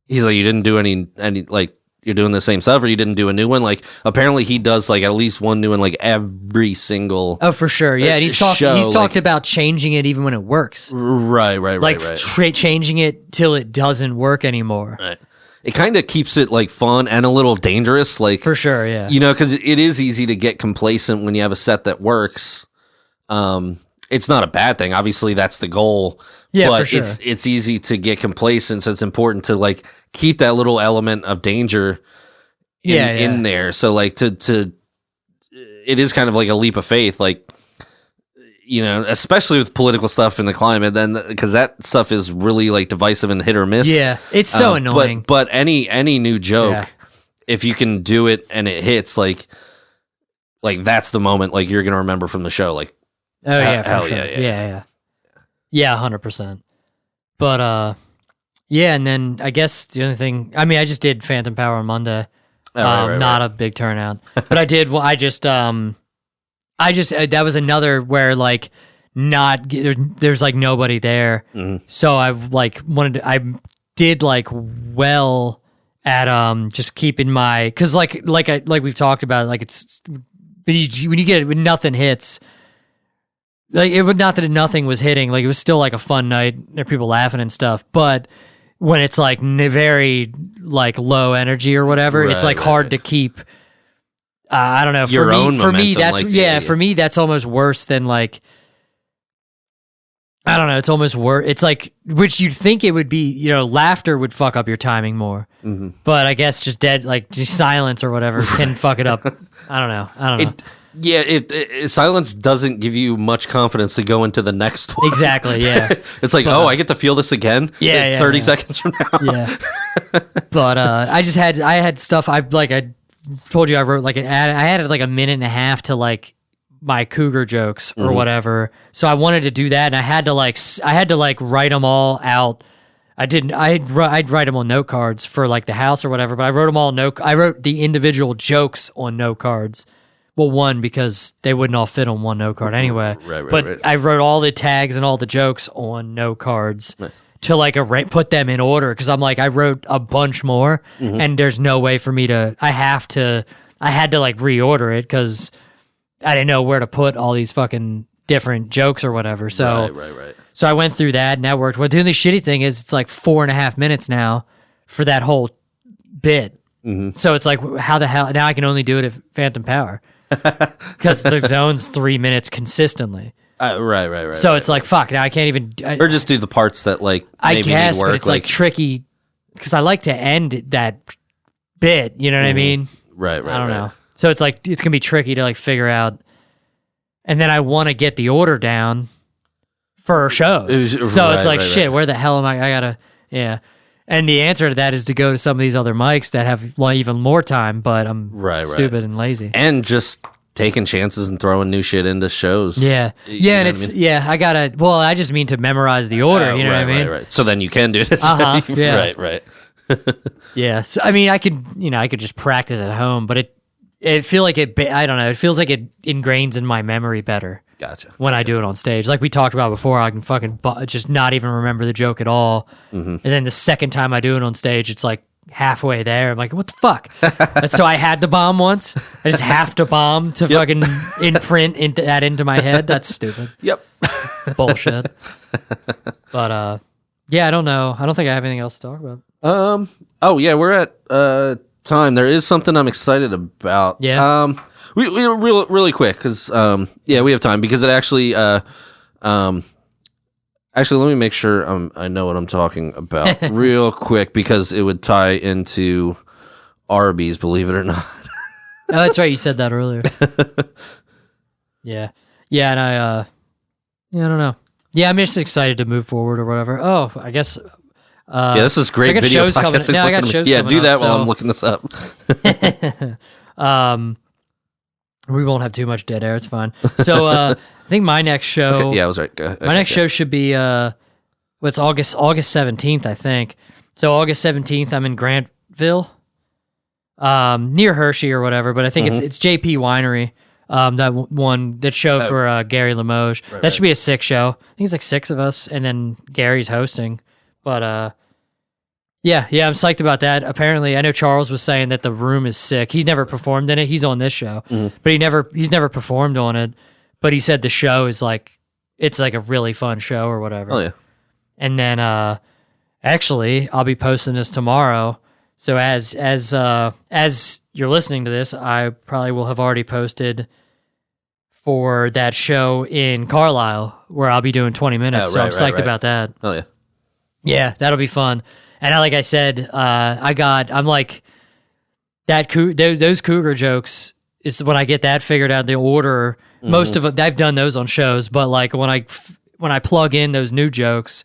he's like, you didn't do any, like, you're doing the same stuff or you didn't do a new one. Like, apparently he does, like, at least one new one, like, every single. Oh, for sure. Yeah. And he's talked about changing it even when it works. Right. Like, changing it till it doesn't work anymore. Right. It kind of keeps it, like, fun and a little dangerous. Like, for sure. Yeah. You know, because it is easy to get complacent when you have a set that works. It's not a bad thing. Obviously, that's the goal. Yeah, but for sure. It's easy to get complacent, so it's important to like keep that little element of danger in there. So like to it is kind of like a leap of faith, like, you know, especially with political stuff in the climate, then because that stuff is really like divisive and hit or miss. Yeah, it's so annoying. But any new joke, if you can do it and it hits, like that's the moment like you're gonna remember from the show. Like, oh yeah, hell sure. yeah. Yeah, 100%. But yeah, and then I guess the only thing, I mean, I just did Phantom Power on Monday. Not a big turnout, but I did. Well, I just that was another where like there's like nobody there. Mm-hmm. So I like I did like well at just keeping my, because like we've talked about, like it's when nothing hits. Like, it would not that nothing was hitting. Like, it was still like a fun night. There are people laughing and stuff. But when it's like very like low energy or whatever, it's like hard to keep. I don't know. For me, that's for me that's almost worse than like. I don't know. It's almost worse. It's like, which you'd think it would be, laughter would fuck up your timing more. Mm-hmm. But I guess just just silence or whatever can fuck it up. I don't know. Silence doesn't give you much confidence to go into the next one. Exactly, yeah. It's like, I get to feel this again 30 seconds from now. Yeah. But I had stuff, I told you I wrote, I added like a minute and a half to like my cougar jokes or whatever. So I wanted to do that, and I had to write them all out. I'd write them on note cards for like the house or whatever, but I wrote them all I wrote the individual jokes on note cards. Well, one, because they wouldn't all fit on one note card anyway. Right. I wrote all the tags and all the jokes on note cards to put them in order, because I'm like, I wrote a bunch more, and there's no way for me to. I had to reorder it because I didn't know where to put all these fucking different jokes or whatever. So right. So I went through that, and that worked. Well, the only shitty thing is it's like 4.5 minutes now for that whole bit. So it's like, how the hell now I can only do it at Phantom Power because the zone's 3 minutes consistently. Right. So it's like, fuck, now I can't even. Or just do the parts that maybe I guess, need work. But it's like tricky because I like to end that bit. You know what I mean? Right. I don't know. So it's like it's gonna be tricky to like figure out, and then I want to get the order down for shows. So it's like, shit, where the hell am I? I gotta, And the answer to that is to go to some of these other mics that have even more time, but I'm stupid and lazy. And just taking chances and throwing new shit into shows. Yeah. And it's, I gotta, I just mean to memorize the order, you know what I mean? Right. So then you can do it. Yeah. Right. Yeah. So, I mean, I could just practice at home, but it feels like I don't know, it feels like it ingrains in my memory better. Gotcha. When I do it on stage. Like we talked about before, I can fucking just not even remember the joke at all. And then the second time I do it on stage, it's like halfway there. I'm like, what the fuck? And so I had to bomb once. I just have to bomb to fucking imprint into my head. That's stupid. Yep. Bullshit. But I don't know. I don't think I have anything else to talk about. We're at time. There is something I'm excited about. Yeah. We really quick because we have time because it actually let me make sure I know what I'm talking about real quick because it would tie into Arby's, believe it or not. Oh, that's right, you said that earlier. And I don't know. Yeah, I'm just excited to move forward or whatever. Oh, I guess this is great video podcasting. I got shows coming do that up, while I'm looking this up. We won't have too much dead air. It's fine. So I think my next show. Okay, I was right. Go ahead. My next show should be August 17th, I think. So August 17th, I'm in Grantville, near Hershey or whatever. But I think it's JP Winery. That show for Gary Limoges. That should be a 6 show. I think it's like 6 of us, and then Gary's hosting. But I'm psyched about that. Apparently, I know Charles was saying that the room is sick. He's never performed in it. He's on this show, but he's never performed on it. But he said the show is it's like a really fun show or whatever. Oh yeah. And then actually, I'll be posting this tomorrow. So as you're listening to this, I probably will have already posted for that show in Carlisle where I'll be doing 20 minutes. So I'm psyched about that. Oh yeah. Yeah, that'll be fun. And like I said, I'm like that. Those cougar jokes is when I get that figured out. The order, most of it, I've done those on shows, but like when I plug in those new jokes,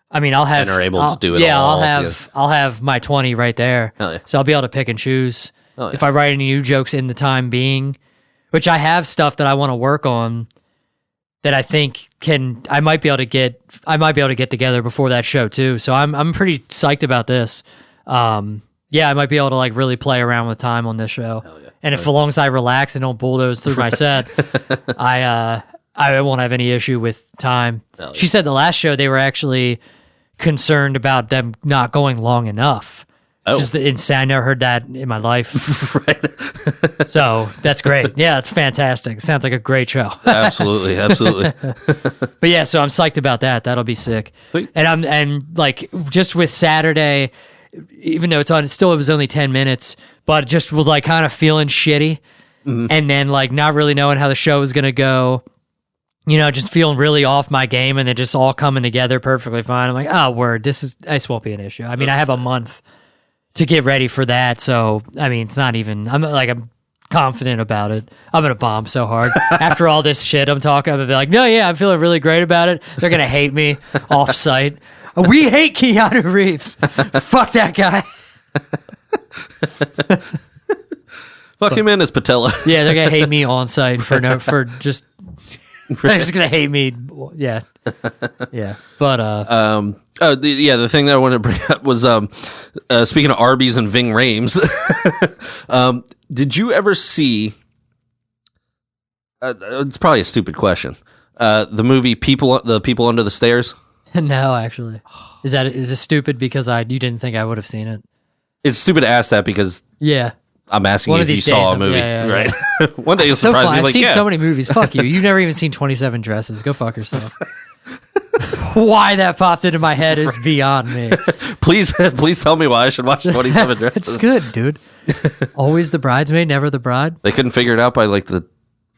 I mean, I'll have and are able to do it. Yeah, all I'll have my 20 right there. Yeah. So I'll be able to pick and choose yeah. if I write any new jokes in the time being, which I have stuff that I want to work on. That I think I might be able to get together before that show too. So I'm pretty psyched about this. I might be able to like really play around with time on this show. Yeah. And if as long as I relax and don't bulldoze through my set, I won't have any issue with time. Yeah. She said the last show they were actually concerned about them not going long enough. Oh. Just insane. I never heard that in my life. Right. So that's great. Yeah, it's fantastic. Sounds like a great show. Absolutely. But yeah, so I'm psyched about that. That'll be sick. Sweet. And like just with Saturday, even though it was only 10 minutes, but just with like kind of feeling shitty and then like not really knowing how the show was going to go. just feeling really off my game and then just all coming together perfectly fine. I'm like, oh, word, this won't be an issue. I mean, I have a month to get ready for that. So, I mean, it's not even, I'm confident about it. I'm going to bomb so hard. After all this shit I'm talking, I'm going to be like, no, yeah, I'm feeling really great about it. They're going to hate me off site. We hate Keanu Reeves. Fuck that guy. Fuck him in his patella. Yeah, they're going to hate me on site for just... They're just gonna hate me. Yeah, yeah. But the thing that I wanted to bring up was speaking of Arby's and Ving Rhames. Did you ever see? It's probably a stupid question. The movie the People Under the Stairs. No, actually, is it stupid because you didn't think I would have seen it? It's stupid to ask that because I'm asking you if you saw a movie, right? One day you'll surprise me. I've seen so many movies. Fuck you. You've never even seen 27 Dresses. Go fuck yourself. Why that popped into my head is beyond me. Please tell me why I should watch 27 Dresses. It's good, dude. Always the bridesmaid, never the bride. They couldn't figure it out by like the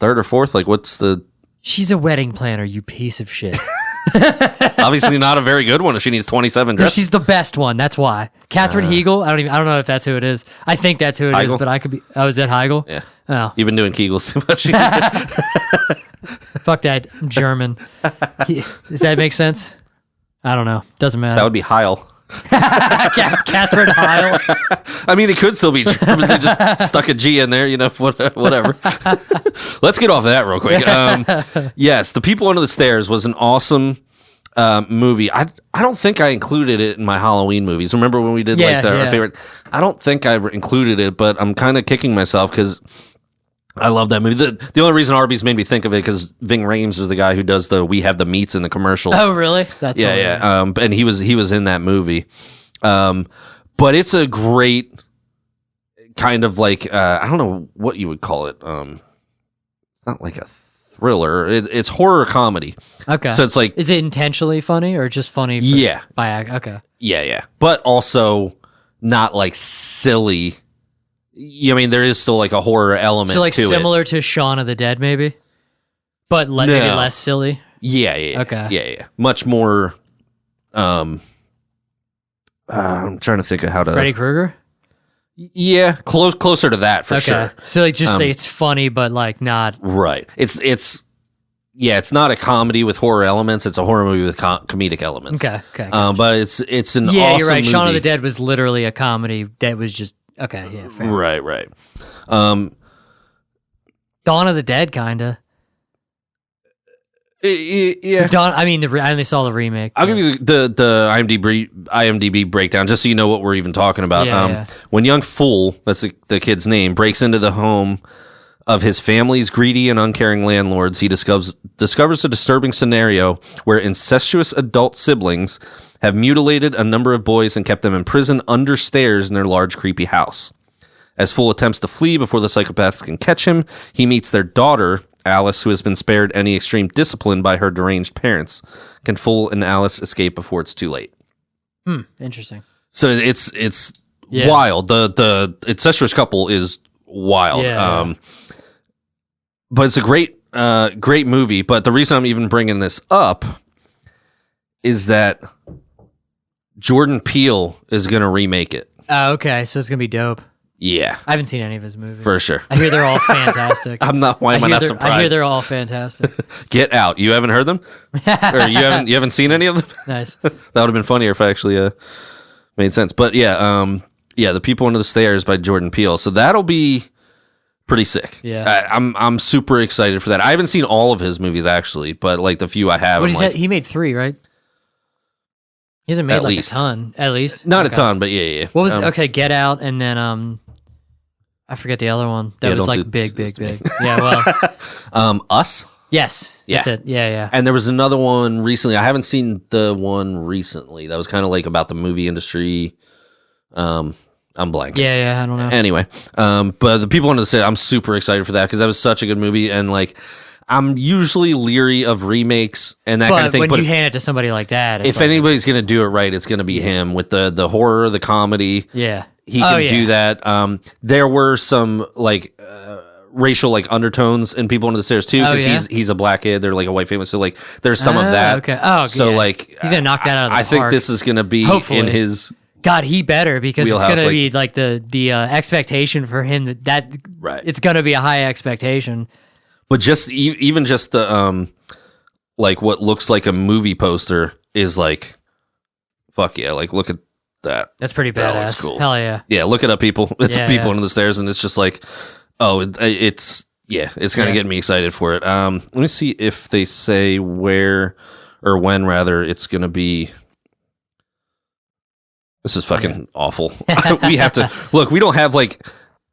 third or fourth. Like, what's the? She's a wedding planner, you piece of shit. Obviously not a very good one if she needs 27 dresses. No, she's the best one. That's why. Katherine Heigl. I don't know if that's who it is. I think that's who it is, but I could be. Oh, is that Heigl? Yeah. Oh. You've been doing Kegels too much. Fuck that. I'm German. Does that make sense? I don't know. Doesn't matter. That would be Heil. Katherine Heil. I mean, it could still be German. They just stuck a G in there, whatever. Let's get off of that real quick. Yes, The People Under the Stairs was an awesome movie. I don't think I included it in my Halloween movies. Remember when we did our favorite? I don't think I included it, but I'm kind of kicking myself because I love that movie. The only reason Arby's made me think of it because Ving Rhames is the guy who does We Have the Meats in the commercials. Oh, really? That's yeah. And he was in that movie. But it's a great kind of like I don't know what you would call it. It's not like a thriller. It's horror comedy. Okay. So it's like, is it intentionally funny or just funny? Okay. Yeah. But also not like silly. I mean, there is still like a horror element so like to similar to Shaun of the Dead, maybe, but maybe less silly. Yeah. Okay. Yeah. Much more. I'm trying to think of how to. Freddy Krueger. Yeah, closer to that for sure. So like, just say it's funny, but like not right. It's not a comedy with horror elements. It's a horror movie with comedic elements. Okay. But it's an awesome you're right. movie. Shaun of the Dead was literally a comedy that was just. Okay, yeah, fair. Right. Dawn of the Dead, kinda. Yeah. Dawn. I mean, I only saw the remake. I'll give you the IMDb breakdown just so you know what we're even talking about. When young Fool, that's the kid's name, breaks into the home of his family's greedy and uncaring landlords, he discovers a disturbing scenario where incestuous adult siblings have mutilated a number of boys and kept them in prison under stairs in their large, creepy house. As Fool attempts to flee before the psychopaths can catch him, he meets their daughter, Alice, who has been spared any extreme discipline by her deranged parents. Can Fool and Alice escape before it's too late? Interesting. So it's wild. The incestuous couple is wild. But it's a great movie. But the reason I'm even bringing this up is that Jordan Peele is going to remake it. Oh, okay. So it's going to be dope. Yeah. I haven't seen any of his movies. For sure. I hear they're all fantastic. Why am I not surprised? I hear they're all fantastic. Get Out. You haven't heard them? Or you haven't seen any of them? Nice. That would have been funnier if I actually made sense. But The People Under the Stairs by Jordan Peele. So that'll be pretty sick. Yeah. I'm super excited for that. I haven't seen all of his movies actually, but like the few I have. He made 3, right? He hasn't made a ton, at least. Not a ton, but yeah. What was Get Out, and then I forget the other one. That was like big. Yeah, well, Us. Yes, that's it. Yeah. And there was another one recently. I haven't seen the one recently. That was kind of like about the movie industry. I'm blanking. Yeah. I don't know. Anyway, but The People Under the Stairs, I'm super excited for that because that was such a good movie, and like. I'm usually leary of remakes and that kind of thing. But when you hand it to somebody like that, if anybody's going to do it right, it's going to be him with the horror, the comedy. Yeah, he can do that. There were some like racial like undertones in People Under the Stairs too, because he's a black kid, they're like a white family, so like there's some of that. Okay. Oh, so yeah. like he's gonna knock that out of the I park. think this is gonna be Hopefully. in his God, he better, because wheelhouse, it's gonna be like the expectation for him that right. it's gonna be a high expectation. But just even just the like what looks like a movie poster is like, fuck yeah, like look at that. That's pretty That badass. looks cool. Hell yeah. Yeah, look it up, people. It's Yeah, People yeah. Under the Stairs, and it's just like, oh, it's gonna get me excited for it. Let me see if they say where or when rather it's gonna be. This is fucking awful. We have to look. We don't have like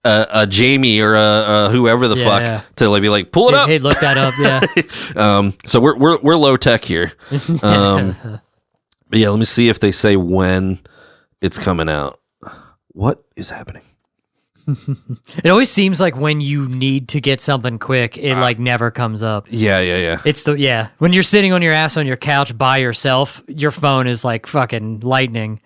a Jamie or a whoever the fuck to like be like pull it up. Hey, look that up. Yeah. So we're low tech here. But yeah, let me see if they say when it's coming out. What is happening? It always seems like when you need to get something quick, it like never comes up. Yeah. It's when you're sitting on your ass on your couch by yourself, your phone is like fucking lightning.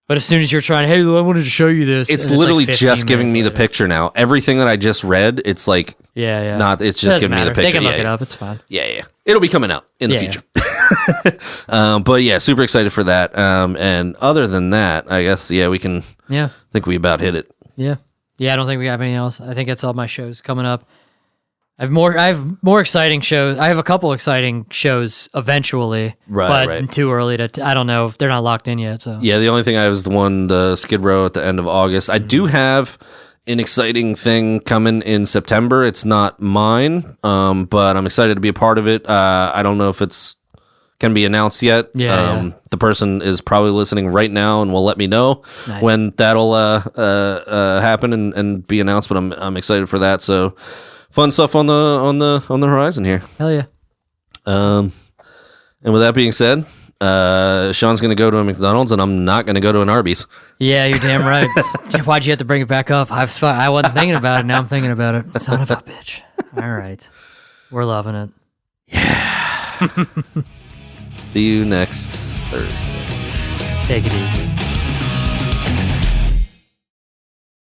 But as soon as you're trying, hey, I wanted to show you this. It's and literally like just giving me minutes the later. picture now. Everything that I just read, it's like Yeah. not. It's just Doesn't giving me the matter. picture. They can look Yeah, it up. It's fine. Yeah. It'll be coming out in the Yeah, future. But yeah, super excited for that. And other than that, I guess we can. Yeah. I think we about hit it. Yeah. I don't think we have anything else. I think that's all my shows coming up. I have more exciting shows. I have a couple exciting shows eventually, but too early to. I don't know. They're not locked in yet. So Yeah, the only thing I have is the Skid Row at the end of August. I do have an exciting thing coming in September. It's not mine, but I'm excited to be a part of it. I don't know if it's can be announced yet. The person is probably listening right now and will let me know when that'll happen and be announced. But I'm excited for that. So fun stuff on the horizon here. Hell yeah. And with that being said, Sean's going to go to a McDonald's and I'm not going to go to an Arby's. Yeah, you're damn right. Why'd you have to bring it back up? I wasn't thinking about it. Now I'm thinking about it. Son of a bitch. All right. We're loving it. Yeah. See you next Thursday. Take it easy.